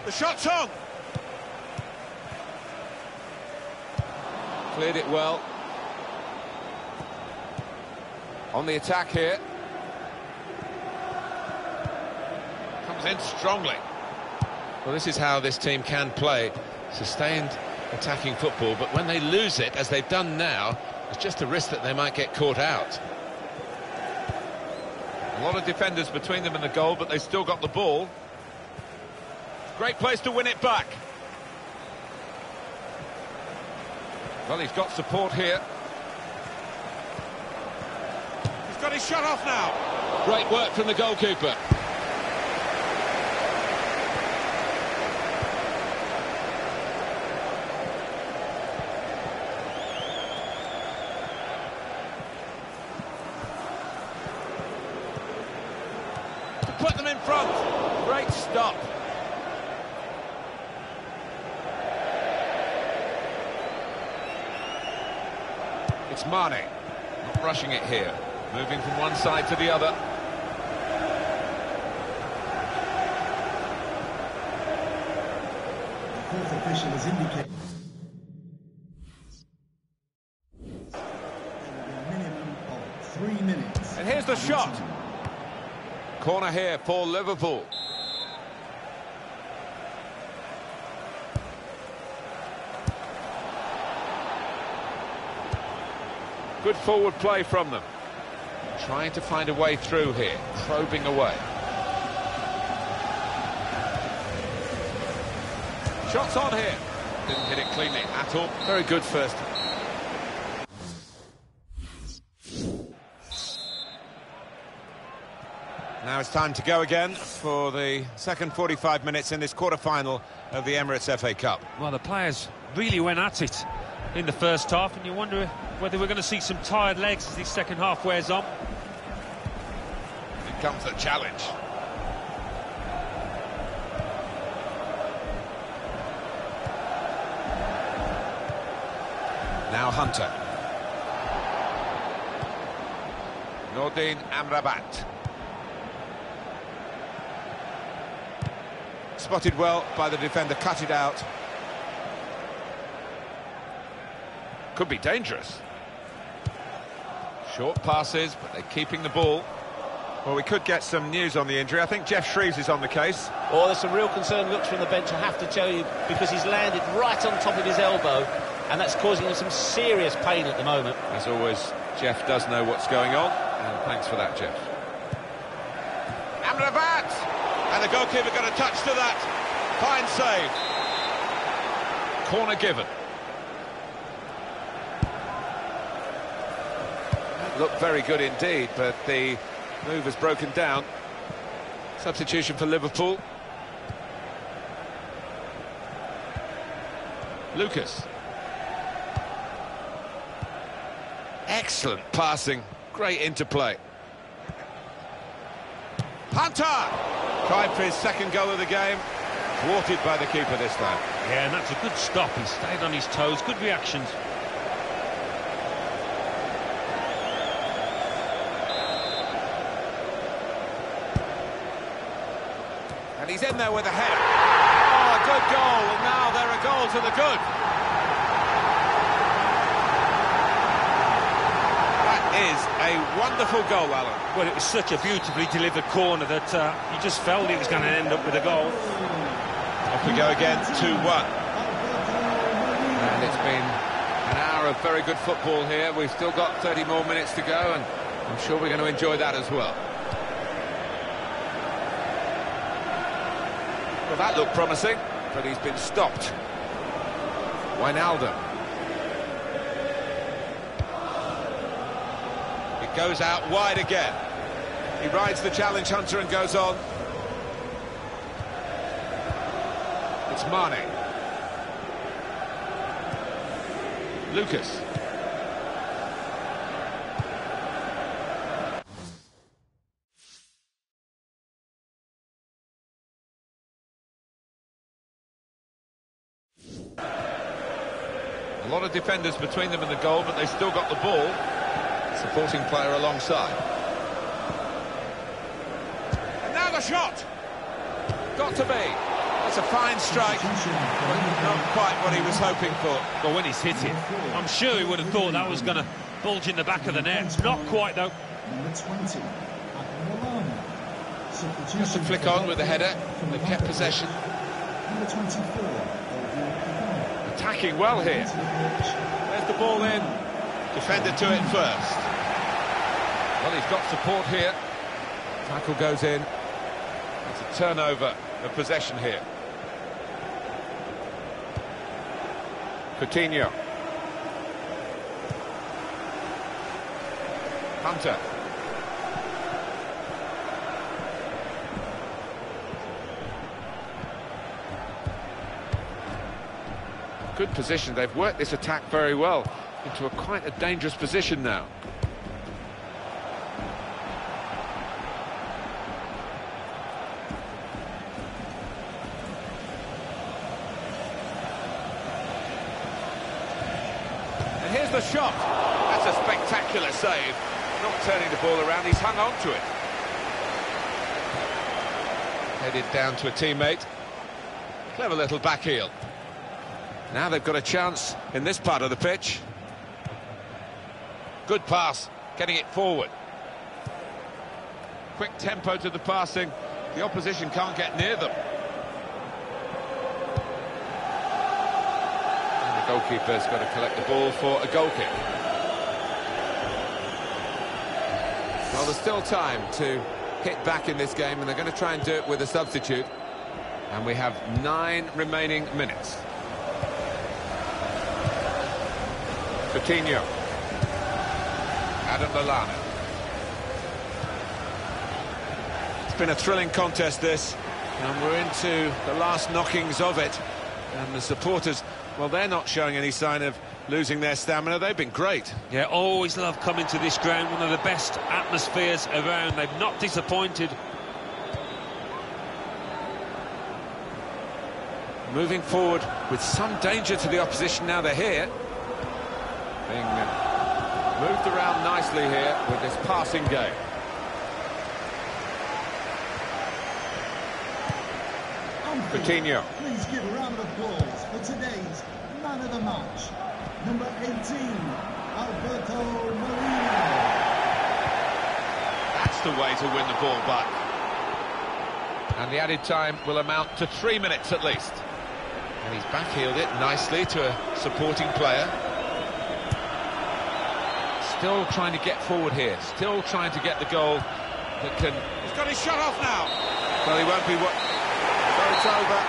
Speaker 5: The shot's on. Cleared it well. On the attack here. Comes in strongly. Well, this is how this team can play. Sustained attacking football, but when they lose it, as they've done now, it's just a risk that they might get caught out. A lot of defenders between them and the goal, but they've still got the ball. Great place to win it back. Well, he's got support here. He's got his shot off now. Great work from the goalkeeper. To put them in front. Great stop. It's Mane, not rushing it here, moving from one side to the other.
Speaker 7: The fourth official has indicated a minimum of 3 minutes.
Speaker 5: And here's the shot. Corner here for Liverpool. Good forward play from them. Trying to find a way through here, probing away. Shots on here. Didn't hit it cleanly at all. Very good first. Now Now it's time to go again for the second 45 minutes in this quarter-final of the Emirates FA Cup.
Speaker 6: Well, the players really went at it in the first half, and you wonder whether we're going to see some tired legs as this second half wears on.
Speaker 5: Here comes the challenge. Now Hunter. Nordin Amrabat. Spotted well by the defender, cut it out. Could be dangerous. Short passes, but they're keeping the ball. Well, we could get some news on the injury. I think Jeff Shreves is on the case.
Speaker 13: Oh, there's some real concern looks from the bench, I have to tell you, because he's landed right on top of his elbow, and that's causing him some serious pain at the moment.
Speaker 5: As always, Jeff does know what's going on, and thanks for that, Jeff. Amrabat! And the goalkeeper got a touch to that. Fine save. Corner given. Looked very good indeed, but the move has broken down. Substitution for Liverpool. Lucas. Excellent passing. Great interplay. Hunter! Tried for his second goal of the game. Thwarted by the keeper this time.
Speaker 6: Yeah, and that's a good stop. He stayed on his toes. Good reactions.
Speaker 5: And he's in there with a header. Oh, a good goal. And now they're a goal to the good. Is a wonderful goal, Alan.
Speaker 6: Well, it was such a beautifully delivered corner that you just felt it was going to end up with a goal.
Speaker 5: Off we go again, 2-1. And it's been an hour of very good football here. We've still got 30 more minutes to go, and I'm sure we're going to enjoy that as well. Well, that looked promising, but he's been stopped. Wijnaldum. Goes out wide again. He rides the challenge, Hunter, and goes on. It's Mane. Lucas. A lot of defenders between them and the goal, but they still got the ball. Supporting player alongside. And now the shot! Got to be. That's a fine strike, but not quite what he was hoping for.
Speaker 6: But when he's hit it, I'm sure he would have thought that was going to bulge in the back of the net. Not quite, though.
Speaker 7: Number 20,
Speaker 5: Just to flick on with the header. They've kept possession.
Speaker 7: Number 24,
Speaker 5: attacking well here. There's the ball in. Defender to it first. Well, he's got support here. Tackle goes in. It's a turnover of possession here. Coutinho. Hunter. Good position. They've worked this attack very well into quite a dangerous position now. And here's the shot. That's a spectacular save. Not turning the ball around, he's hung on to it. Headed down to a teammate. Clever little back heel. Now they've got a chance in this part of the pitch. Good pass, getting it forward. Quick tempo to the passing. The opposition can't get near them. And the goalkeeper's got to collect the ball for a goal kick. Well, there's still time to hit back in this game, and they're going to try and do it with a substitute. And we have 9 remaining minutes. Coutinho. Adam Lallana. been a thrilling contest, this, and we're into the last knockings of it. And the supporters, well, they're not showing any sign of losing their stamina. They've been great.
Speaker 6: Yeah, always love coming to this ground. One of the best atmospheres around. They've not disappointed.
Speaker 5: Moving forward with some danger to the opposition now they're here. Being moved around nicely here with this passing game. Coutinho.
Speaker 7: Please give a round of applause for today's man of the match, number 18, Alberto Moreno.
Speaker 5: That's the way to win the ball back. And the added time will amount to 3 minutes at least. And he's backheeled it nicely to a supporting player. Still trying to get forward here. Still trying to get the goal that can... He's got his shot off now. Well, he won't be... So it's over.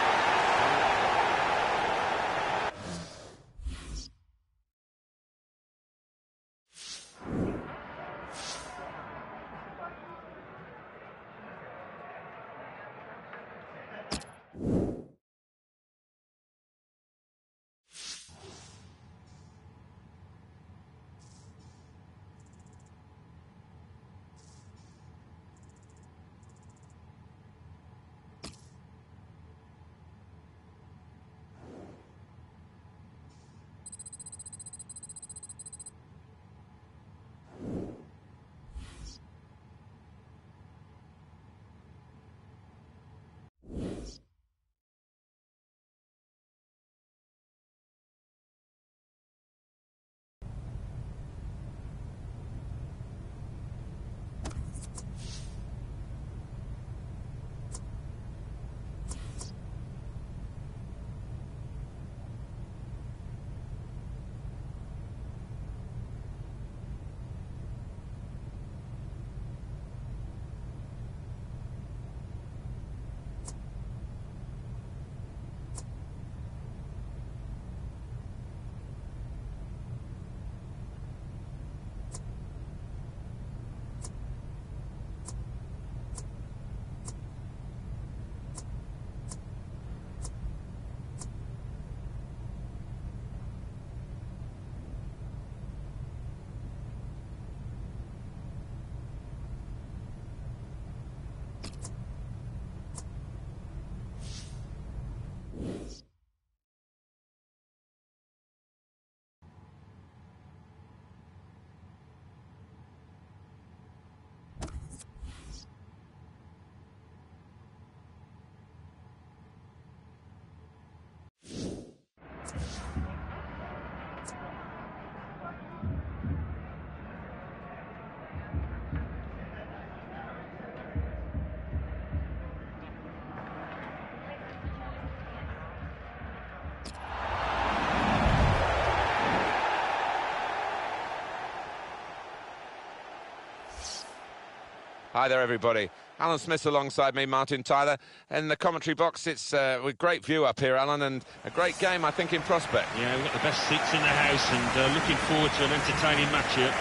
Speaker 5: Hi there, everybody. Alan Smith alongside me, Martin Tyler. In the commentary box, it's a great view up here, Alan, and a great game, I think, in prospect.
Speaker 6: Yeah, we've got the best seats in the house, and looking forward to an entertaining match here.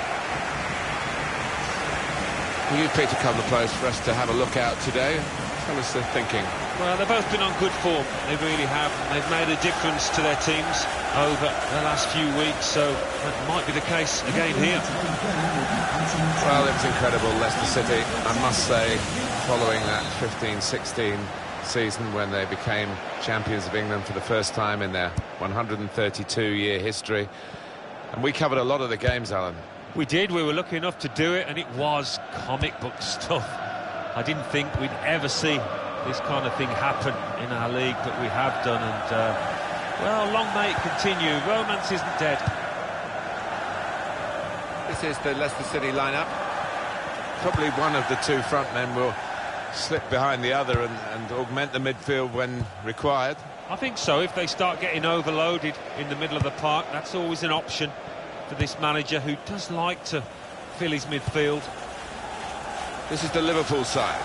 Speaker 5: Will you, Peter, come close for us to have a look out today? Tell us the thinking.
Speaker 6: Well, they've both been on good form. They really have. They've made a difference to their teams over the last few weeks, so that might be the case again here.
Speaker 5: Well, it was incredible, Leicester City, I must say, following that 15-16 season when they became champions of England for the first time in their 132-year history. And we covered a lot of the games, Alan.
Speaker 6: We did. We were lucky enough to do it, and it was comic book stuff. I didn't think we'd ever see this kind of thing happen in our league, but we have done, and well, long may it continue. Romance isn't dead.
Speaker 5: This is the Leicester City lineup. Probably one of the two front men will slip behind the other and augment the midfield when required.
Speaker 6: I think so. If they start getting overloaded in the middle of the park, that's always an option for this manager, who does like to fill his midfield.
Speaker 5: This is the Liverpool side.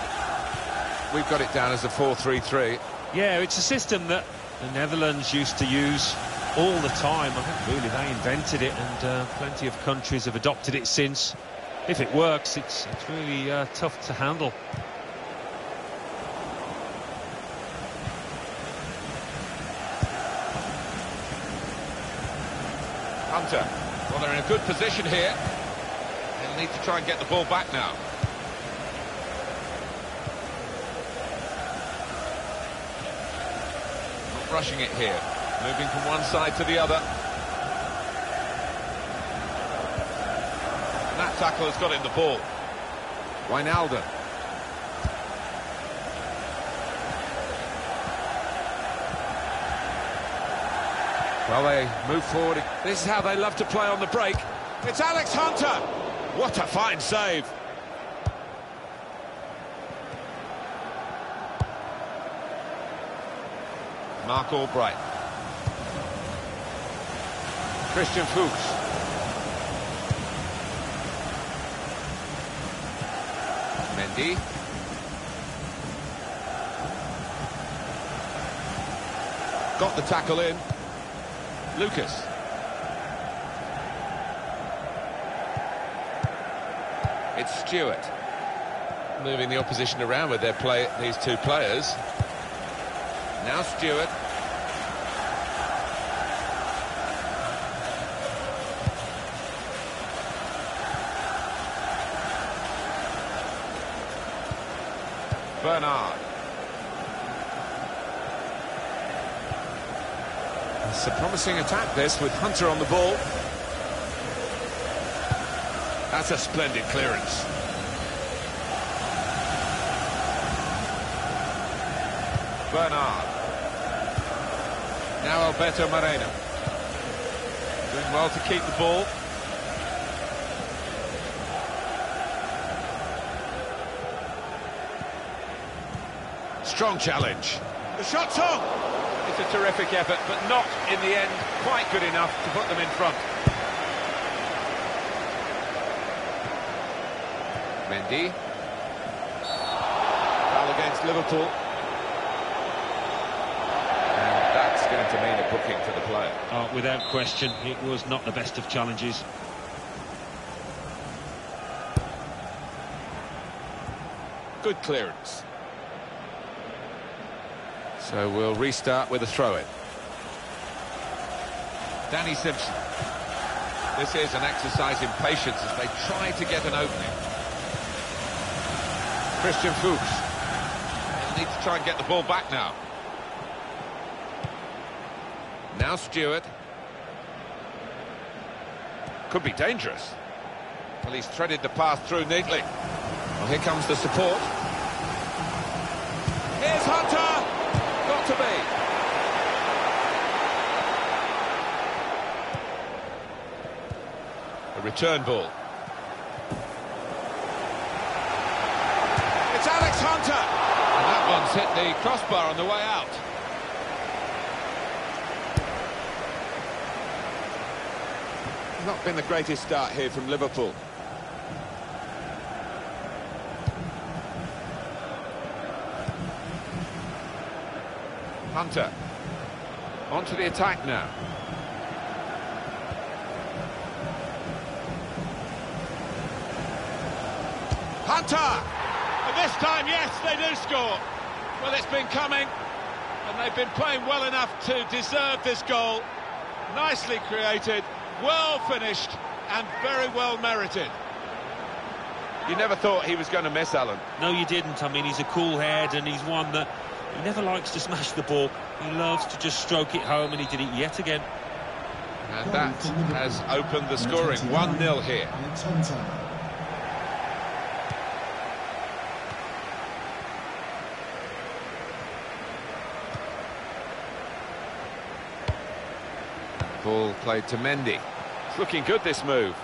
Speaker 5: We've got it down as a 4-3-3.
Speaker 6: Yeah, it's a system that the Netherlands used to use all the time. I think really they invented it, and plenty of countries have adopted it since. If it works, it's really tough to handle.
Speaker 5: Hunter. Well, they're in a good position here. They'll need to try and get the ball back now. Not rushing it here. Moving from one side to the other. And that tackle has got in the ball. Wijnaldum. Well, they move forward. This is how they love to play on the break. It's Alex Hunter. What a fine save. Mark Albright. Christian Fuchs. Mendy. Got the tackle in. Lucas. It's Stewart. Moving the opposition around with these two players. Now Stewart. Bernard. It's a promising attack, this, with Hunter on the ball. That's a splendid clearance. Bernard. Now Alberto Moreno. Doing well to keep the ball. Strong challenge. The shot's on! It's a terrific effort, but not, in the end, quite good enough to put them in front. Mendy. Foul against Liverpool. And that's going to mean a booking for the player.
Speaker 6: Oh, without question, it was not the best of challenges.
Speaker 5: Good clearance. So we'll restart with a throw-in. Danny Simpson. This is an exercise in patience as they try to get an opening. Christian Fuchs. They'll need to try and get the ball back now. Now Stewart. Could be dangerous. Well, he's threaded the path through neatly. Well, here comes the support. Here's Hunter! Got to be. A return ball. It's Alex Hunter! And that one's hit the crossbar on the way out. Not been the greatest start here from Liverpool. Hunter. Onto the attack now. Hunter! And this time, yes, they do score. Well, it's been coming, and they've been playing well enough to deserve this goal. Nicely created, well finished, and very well merited. You never thought he was going to miss, Alan.
Speaker 6: No, you didn't. I mean, he's a cool head, and he's one that he never likes to smash the ball. He loves to just stroke it home, and he did it yet again.
Speaker 5: And that has opened the scoring. 1-0 here. Ball played to Mendy. It's looking good, this move.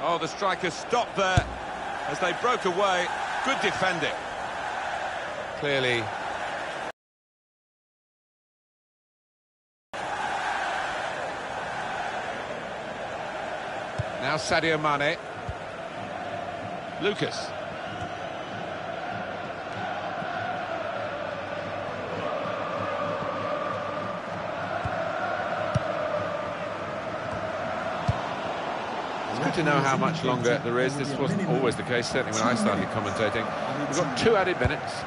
Speaker 5: Oh, the strikers stopped there as they broke away. Good defending. Clearly. Now Sadio Mane. Lucas. It's good to know how much longer there is. This wasn't always the case, certainly when I started commentating. We've got 2 added minutes.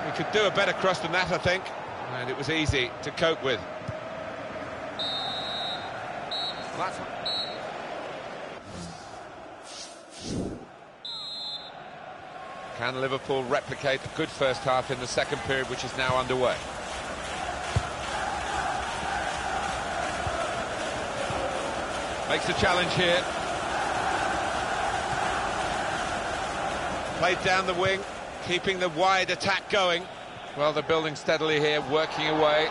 Speaker 5: We could do a better cross than that, I think. And it was easy to cope with. That's... Can Liverpool replicate a good first half in the second period, which is now underway? Makes a challenge here. Played down the wing, keeping the wide attack going. Well, they're building steadily here, working away.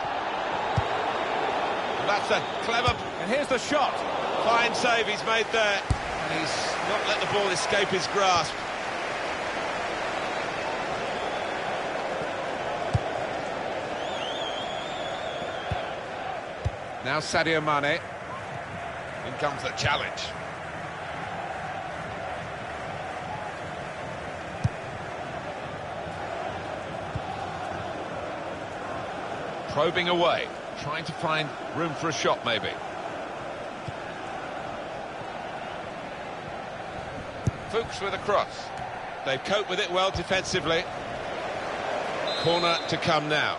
Speaker 5: And that's a clever... And here's the shot. Fine save he's made there. And he's not let the ball escape his grasp. Now Sadio Mane. In comes the challenge. Probing away, trying to find room for a shot maybe. Fuchs with a cross. They've coped with it well defensively. Corner to come now.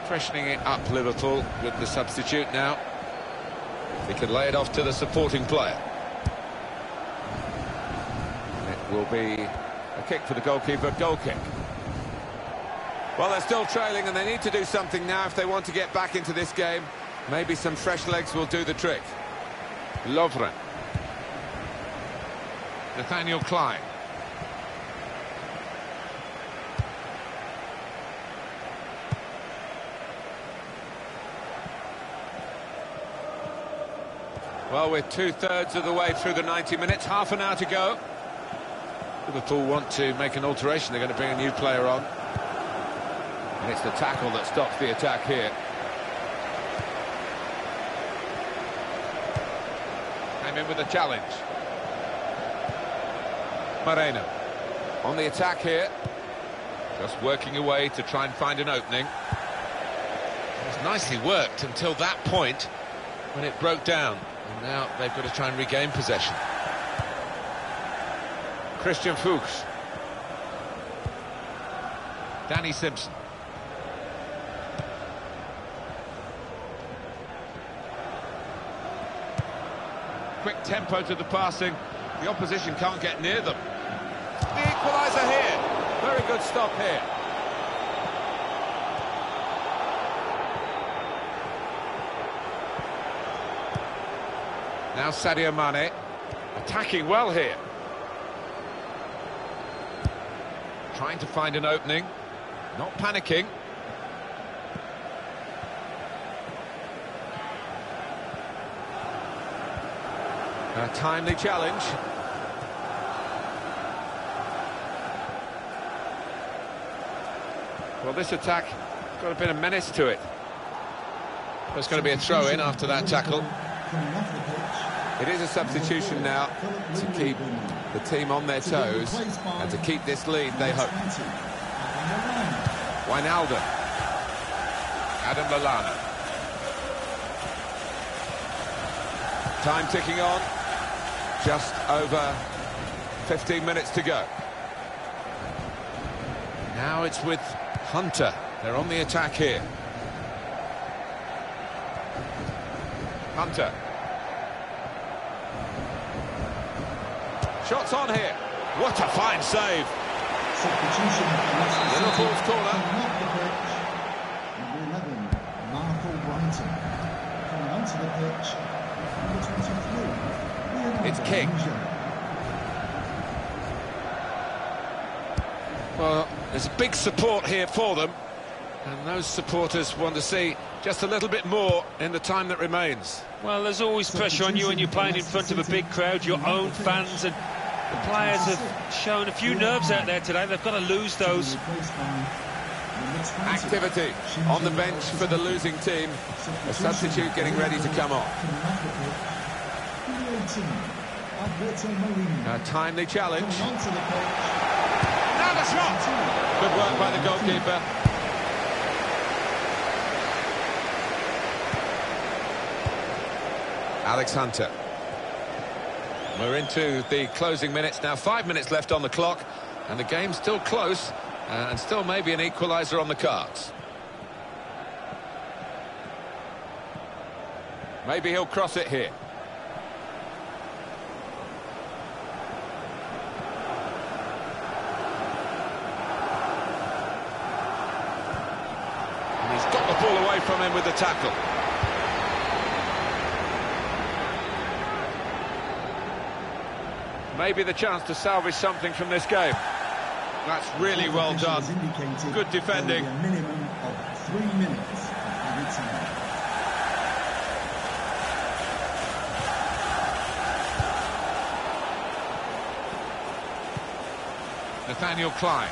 Speaker 5: Freshening it up, Liverpool, with the substitute now. He can lay it off to the supporting player. It will be a kick for the goalkeeper, goal kick. Well, they're still trailing and they need to do something now if they want to get back into this game. Maybe some fresh legs will do the trick. Lovren. Nathaniel Klein. Well, we're two-thirds of the way through the 90 minutes, half an hour to go. Liverpool want to make an alteration. They're going to bring a new player on. And it's the tackle that stops the attack here. Came in with a challenge. Moreno on the attack here. Just working away to try and find an opening. It was nicely worked until that point when it broke down. And now they've got to try and regain possession. Christian Fuchs. Danny Simpson. Quick tempo to the passing. The opposition can't get near them. The equaliser here. Very good stop here. Now Sadio Mane, attacking well here. Trying to find an opening, not panicking. A timely challenge. Well, this attack got a bit of menace to it. There's going to be a throw-in after that tackle. It is a substitution now to keep the team on their toes and to keep this lead, they hope. Wijnaldum. Adam Lallana. Time ticking on. Just over 15 minutes to go. Now it's with Hunter. They're on the attack here. Hunter. Shots on here. What a fine save. Liverpool's corner.
Speaker 7: Number 11, Marco Brighton. Coming onto the pitch, number 23.
Speaker 5: It's King. Well, there's a big support here for them. And those supporters want to see just a little bit more in the time that remains.
Speaker 6: Well, there's always pressure on you when you're playing in front of a big crowd, your own fans, and the players have shown a few nerves out there today. They've got to lose those.
Speaker 5: Activity on the bench for the losing team. A substitute getting ready to come on. A timely challenge. Now the shot! Good work by the goalkeeper. Alex Hunter. We're into the closing minutes now. 5 minutes left on the clock. And the game's still close, and still maybe an equaliser on the cards. Maybe he'll cross it here. And he's got the ball away from him with the tackle. Maybe the chance to salvage something from this game. That's really well done. Good defending.
Speaker 7: A minimum of 3 minutes of added time.
Speaker 5: Nathaniel Klein.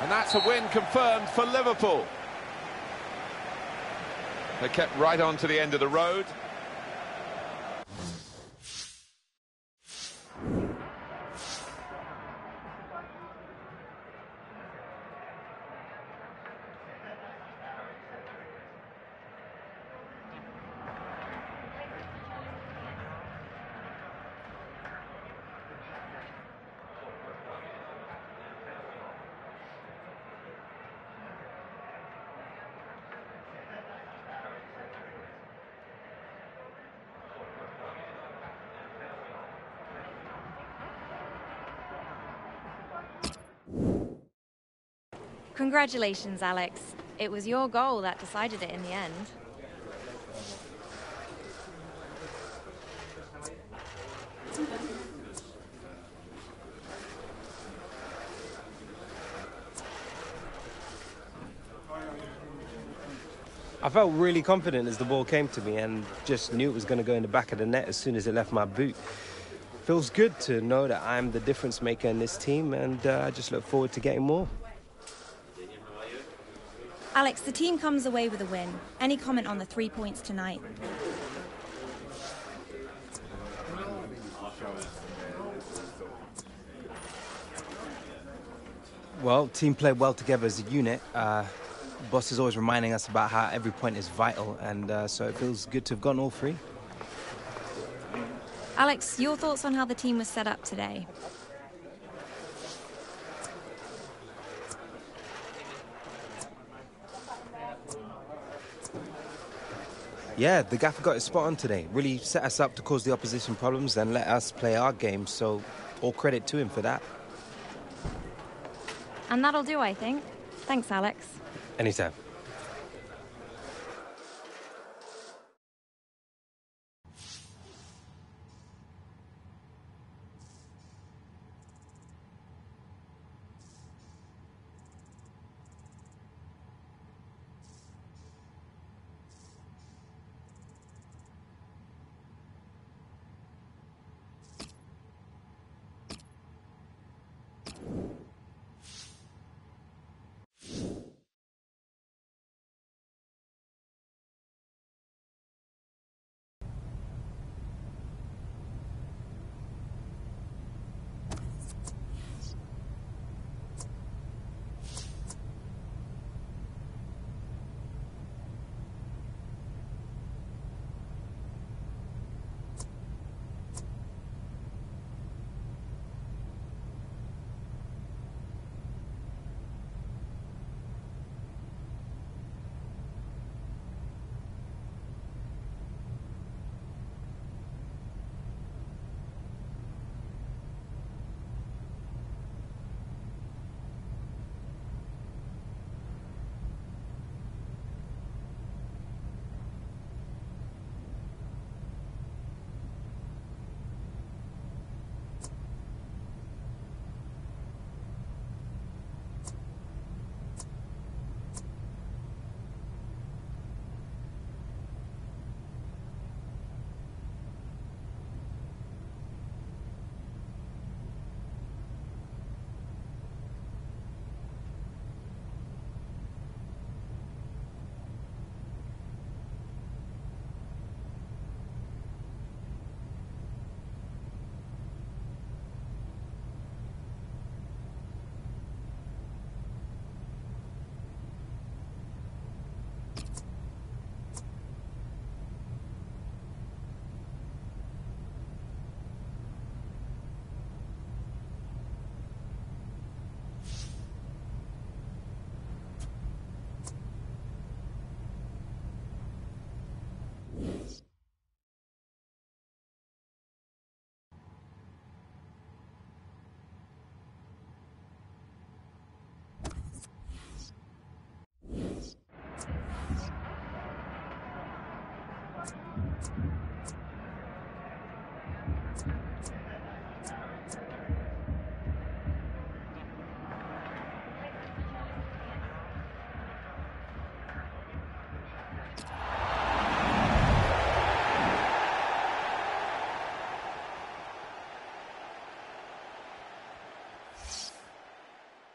Speaker 5: And that's a win confirmed for Liverpool. They kept right on to the end of the road.
Speaker 14: Congratulations, Alex. It was your goal that decided it in the end.
Speaker 15: I felt really confident as the ball came to me and just knew it was going to go in the back of the net as soon as it left my boot. Feels good to know that I'm the difference maker in this team, and I just look forward to getting more.
Speaker 14: Alex, the team comes away with a win. Any comment on the 3 points tonight?
Speaker 15: Well, team played well together as a unit. Boss is always reminding us about how every point is vital, and so it feels good to have gotten all 3.
Speaker 14: Alex, your thoughts on how the team was set up today?
Speaker 15: Yeah, the gaffer got it spot on today. Really set us up to cause the opposition problems and let us play our game, so all credit to him for that.
Speaker 14: And that'll do, I think. Thanks, Alex.
Speaker 15: Anytime.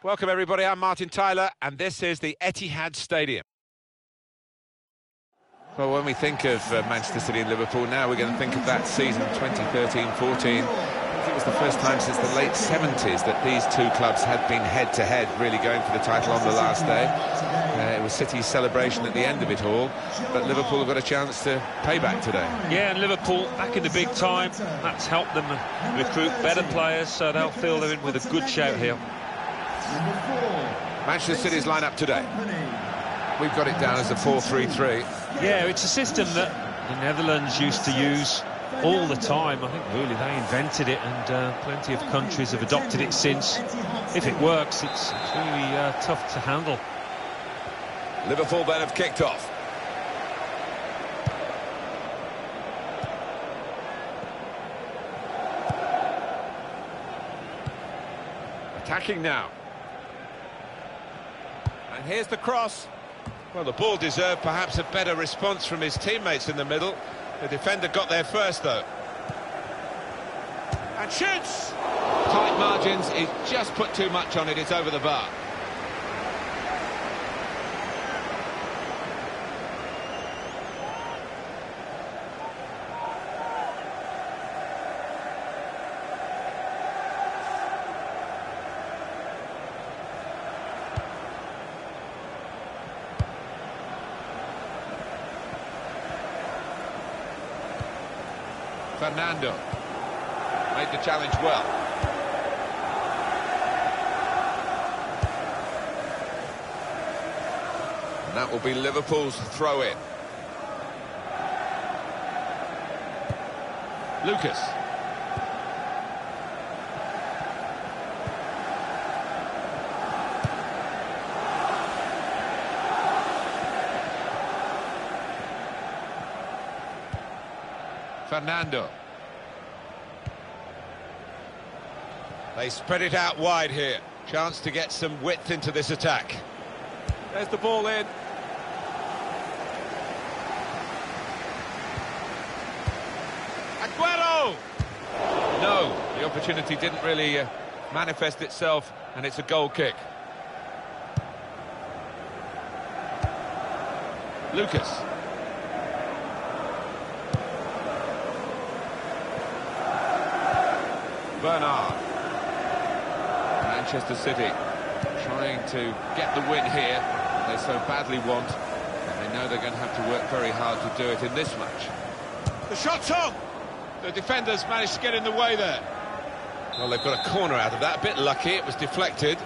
Speaker 5: Welcome everybody, I'm Martin Tyler and this is the Etihad Stadium. Well, when we think of Manchester City and Liverpool now, we're going to think of that season 2013-14. I think it was the first time since the late 70s that these two clubs had been head-to-head, really going for the title on the last day. It was City's celebration at the end of it all, but Liverpool have got a chance to pay back today.
Speaker 6: Yeah, and Liverpool back in the big time. That's helped them recruit better players, so they'll feel they're in with a good shout here.
Speaker 5: Manchester City's lineup today. We've got it down as a 4-3-3.
Speaker 6: Yeah, it's a system that the Netherlands used to use all the time. I think really they invented it, and plenty of countries have adopted it since. If it works, it's really tough to handle.
Speaker 5: Liverpool then have kicked off. Attacking now. And here's the cross. Well, the ball deserved perhaps a better response from his teammates in the middle. The defender got there first, though. And shoots! Tight margins, he's just put too much on it, it's over the bar. Fernando made the challenge well. And that will be Liverpool's throw-in. Lucas. Fernando. They spread it out wide here. Chance to get some width into this attack. There's the ball in. Aguero! No, the opportunity didn't really manifest itself, and it's a goal kick. Lucas. Bernard. Manchester City trying to get the win here they so badly want, and they know they're going to have to work very hard to do it in this match. The shot's on! The defenders managed to get in the way there. Well, they've got a corner out of that, a bit lucky, it was deflected.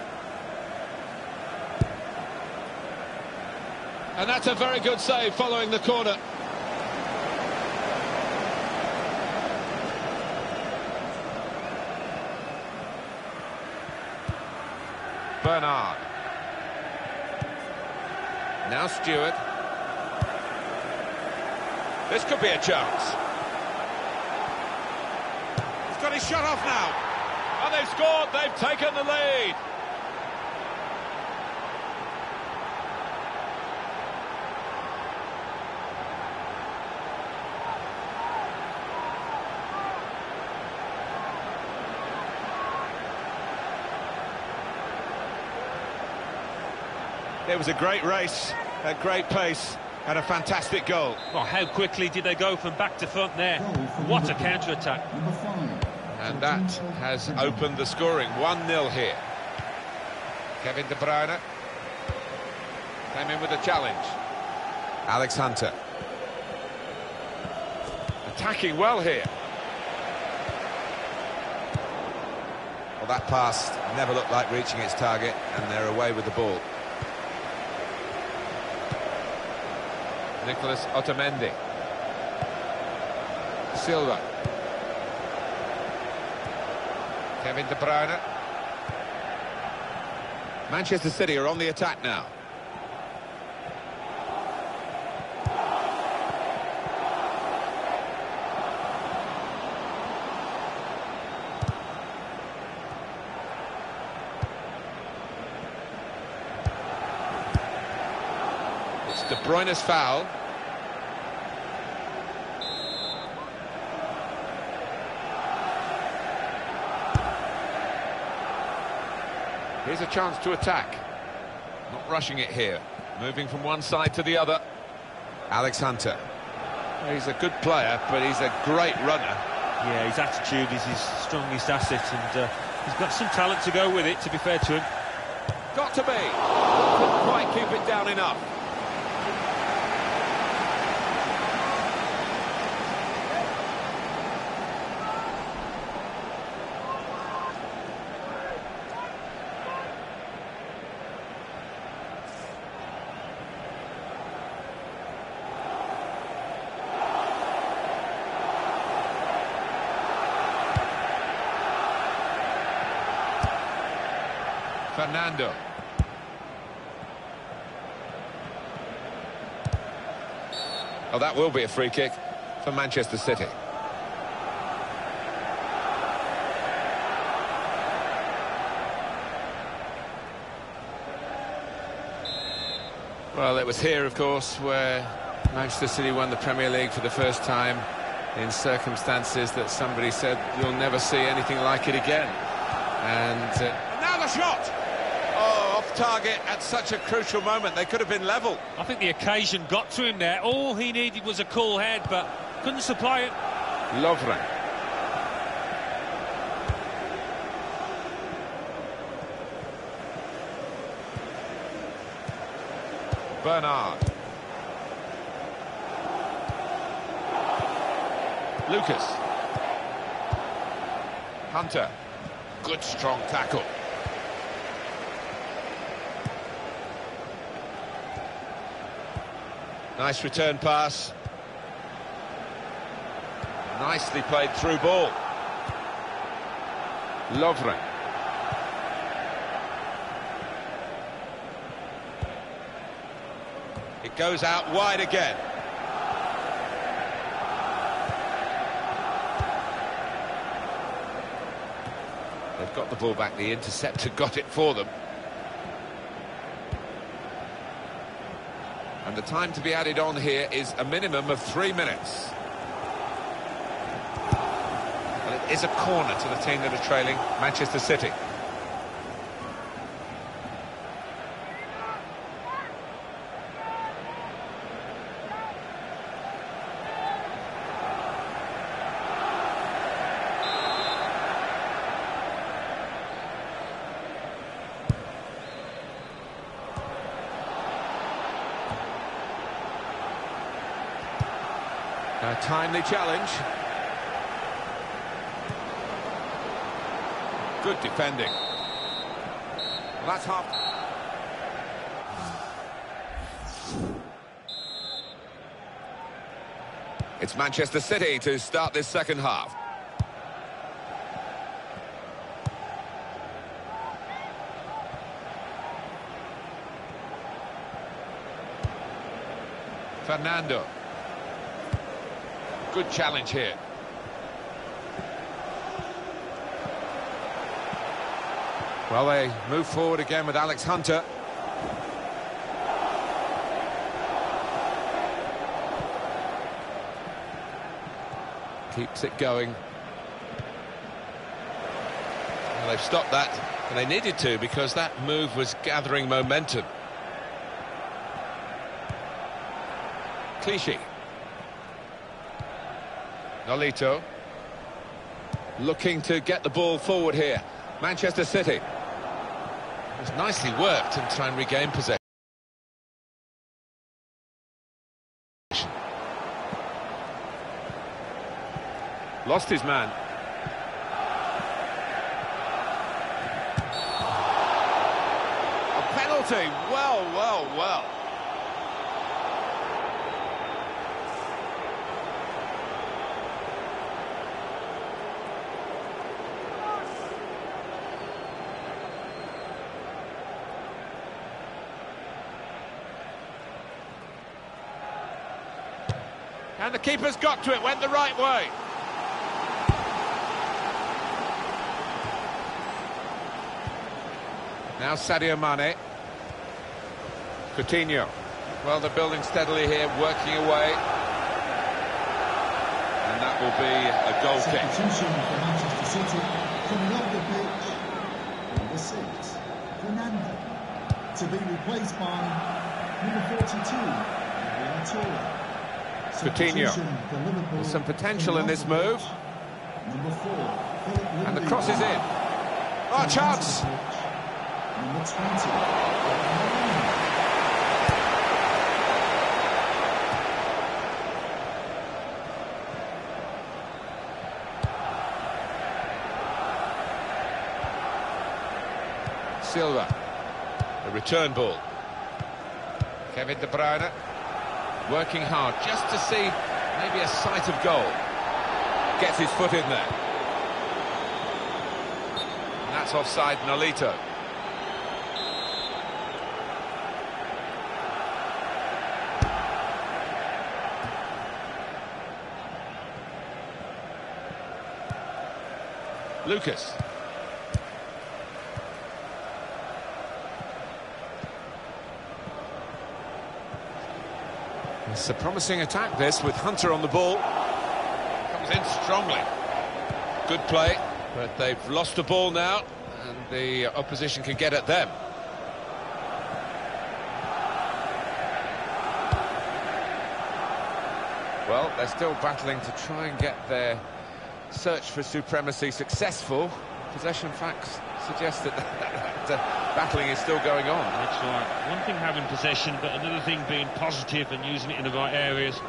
Speaker 5: And that's a very good save following the corner. Bernard. Now Stewart. This could be a chance. He's got his shot off now. And they've scored, they've taken the lead. It was a great race, a great pace, and a fantastic goal.
Speaker 6: Well, how quickly did they go from back to front there? What a counter-attack.
Speaker 5: And that has opened the scoring. 1-0 here. Kevin De Bruyne came in with a challenge. Alex Hunter. Attacking well here. Well, that pass never looked like reaching its target, and they're away with the ball. Nicholas Otamendi. Silva. Kevin De Bruyne. Manchester City are on the attack now. Bruyne's foul. Here's a chance to attack. Not rushing it here. Moving from one side to the other. Alex Hunter. He's a good player, but he's a great runner.
Speaker 6: Yeah, his attitude is his strongest asset, and he's got some talent to go with it, to be fair to him.
Speaker 5: Got to be. Couldn't quite keep it down enough. Fernando. Oh, that will be a free kick for Manchester City. Well, it was here, of course, where Manchester City won the Premier League for the first time in circumstances that somebody said you'll never see anything like it again. And now the shot! Oh, off target at such a crucial moment. They could have been level.
Speaker 6: I think the occasion got to him there. All he needed was a cool head, but couldn't supply it.
Speaker 5: Lovren. Bernard. Lucas. Hunter. Good strong tackle. Nice return pass. Nicely played through ball. Lovren. It goes out wide again. They've got the ball back. The interceptor got it for them. And the time to be added on here is a minimum of 3 minutes. Well, it is a corner to the team that are trailing, Manchester City. A timely challenge. Good defending. Well, that's half. It's Manchester City to start this second half. Fernando. Good challenge here. Well, they move forward again with Alex Hunter. Keeps it going. Well, they've stopped that, and they needed to because that move was gathering momentum. Clichy. Nolito. Looking to get the ball forward here. Manchester City. It was nicely worked and try and regain possession. Lost his man. A penalty. Well. And the keeper's got to it, went the right way. Now Sadio Mane. Coutinho. Well, they're building steadily here, working away. And that will be a goal kick.
Speaker 7: Substitution for Manchester City, coming off the pitch, number 6, Fernando, to be replaced by number 42, Torre.
Speaker 5: Coutinho. There's some potential in this move.
Speaker 7: Number 4,
Speaker 5: And the cross is in. Oh, chance!
Speaker 7: Number 20,
Speaker 5: Silva. The return ball. Kevin De Bruyne. Working hard just to see maybe a sight of goal. Gets his foot in there. And that's offside, Nolito. Lucas. It's a promising attack, this, with Hunter on the ball. Comes in strongly. Good play, but they've lost the ball now, and the opposition can get at them. Well, they're still battling to try and get their search for supremacy successful. Possession facts suggest that battling is still going on.
Speaker 6: That's right. One thing having possession, but another thing being positive and using it in the right areas.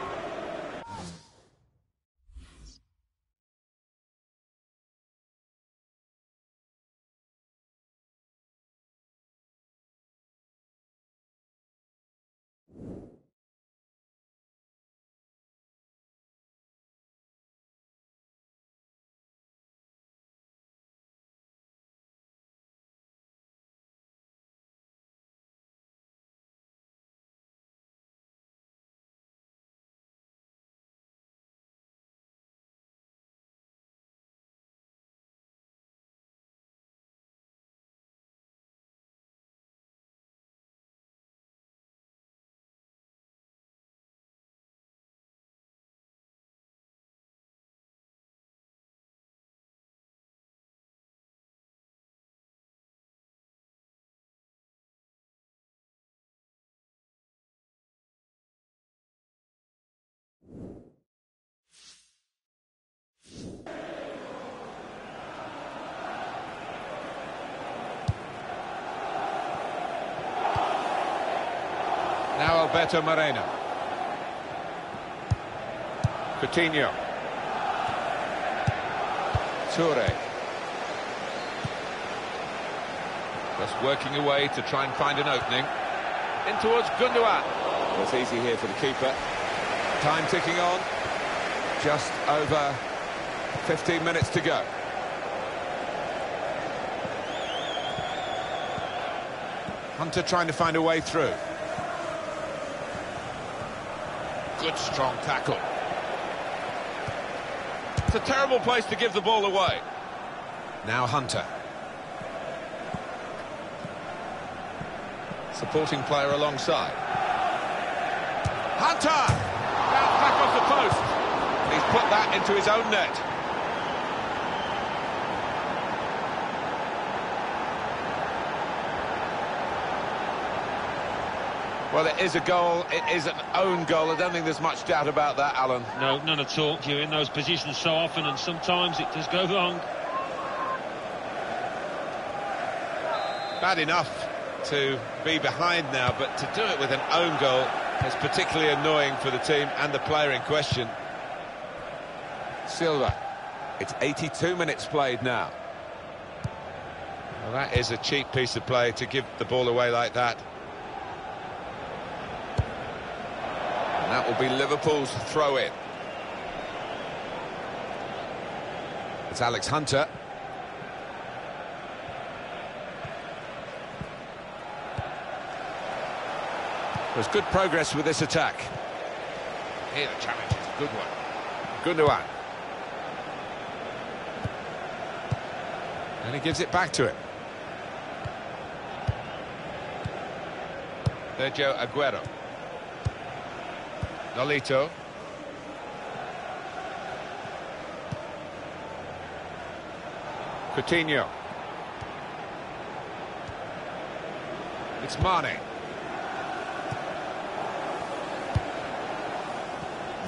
Speaker 5: Now Alberto Moreno. Coutinho. Toure. Just working away to try and find an opening. In towards Gundogan. Well, it's easy here for the keeper. Time ticking on. Just over 15 minutes to go. Hunter trying to find a way through. Good strong tackle. It's a terrible place to give the ball away. Now Hunter. Supporting player alongside. Hunter! Bounced back off the post. He's put that into his own net. Well, it is a goal. It is an own goal. I don't think there's much doubt about that, Alan.
Speaker 6: No, none at all. You're in those positions so often, and sometimes it does go wrong.
Speaker 5: Bad enough to be behind now, but to do it with an own goal is particularly annoying for the team and the player in question. Silva. It's 82 minutes played now. Well, that is a cheap piece of play to give the ball away like that. And that will be Liverpool's throw-in. It's Alex Hunter. There's good progress with this attack. Here the challenge is a good one. Gundogan. And he gives it back to him. Sergio Aguero. Nolito. Coutinho. It's Mane.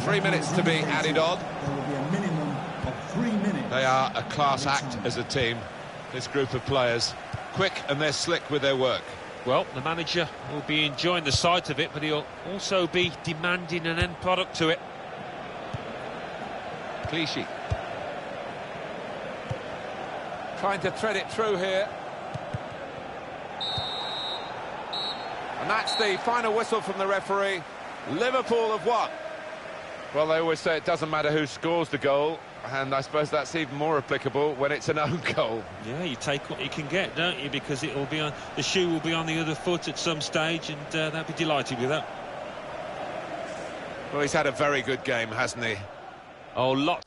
Speaker 5: 3 minutes to be added on.
Speaker 7: There will be a minimum of 3 minutes.
Speaker 5: They are a class act as a team, this group of players. Quick and they're slick with their work.
Speaker 6: Well, the manager will be enjoying the sight of it, but he'll also be demanding an end product to it.
Speaker 5: Clichy. Trying to thread it through here. And that's the final whistle from the referee. Liverpool have won. Well, they always say it doesn't matter who scores the goal, and I suppose that's even more applicable when it's an own goal.
Speaker 6: Yeah, you take what you can get, don't you? Because it will be on, the shoe will be on the other foot at some stage, and they'll be delighted with that.
Speaker 5: Well, he's had a very good game, hasn't he?
Speaker 6: Oh, lots.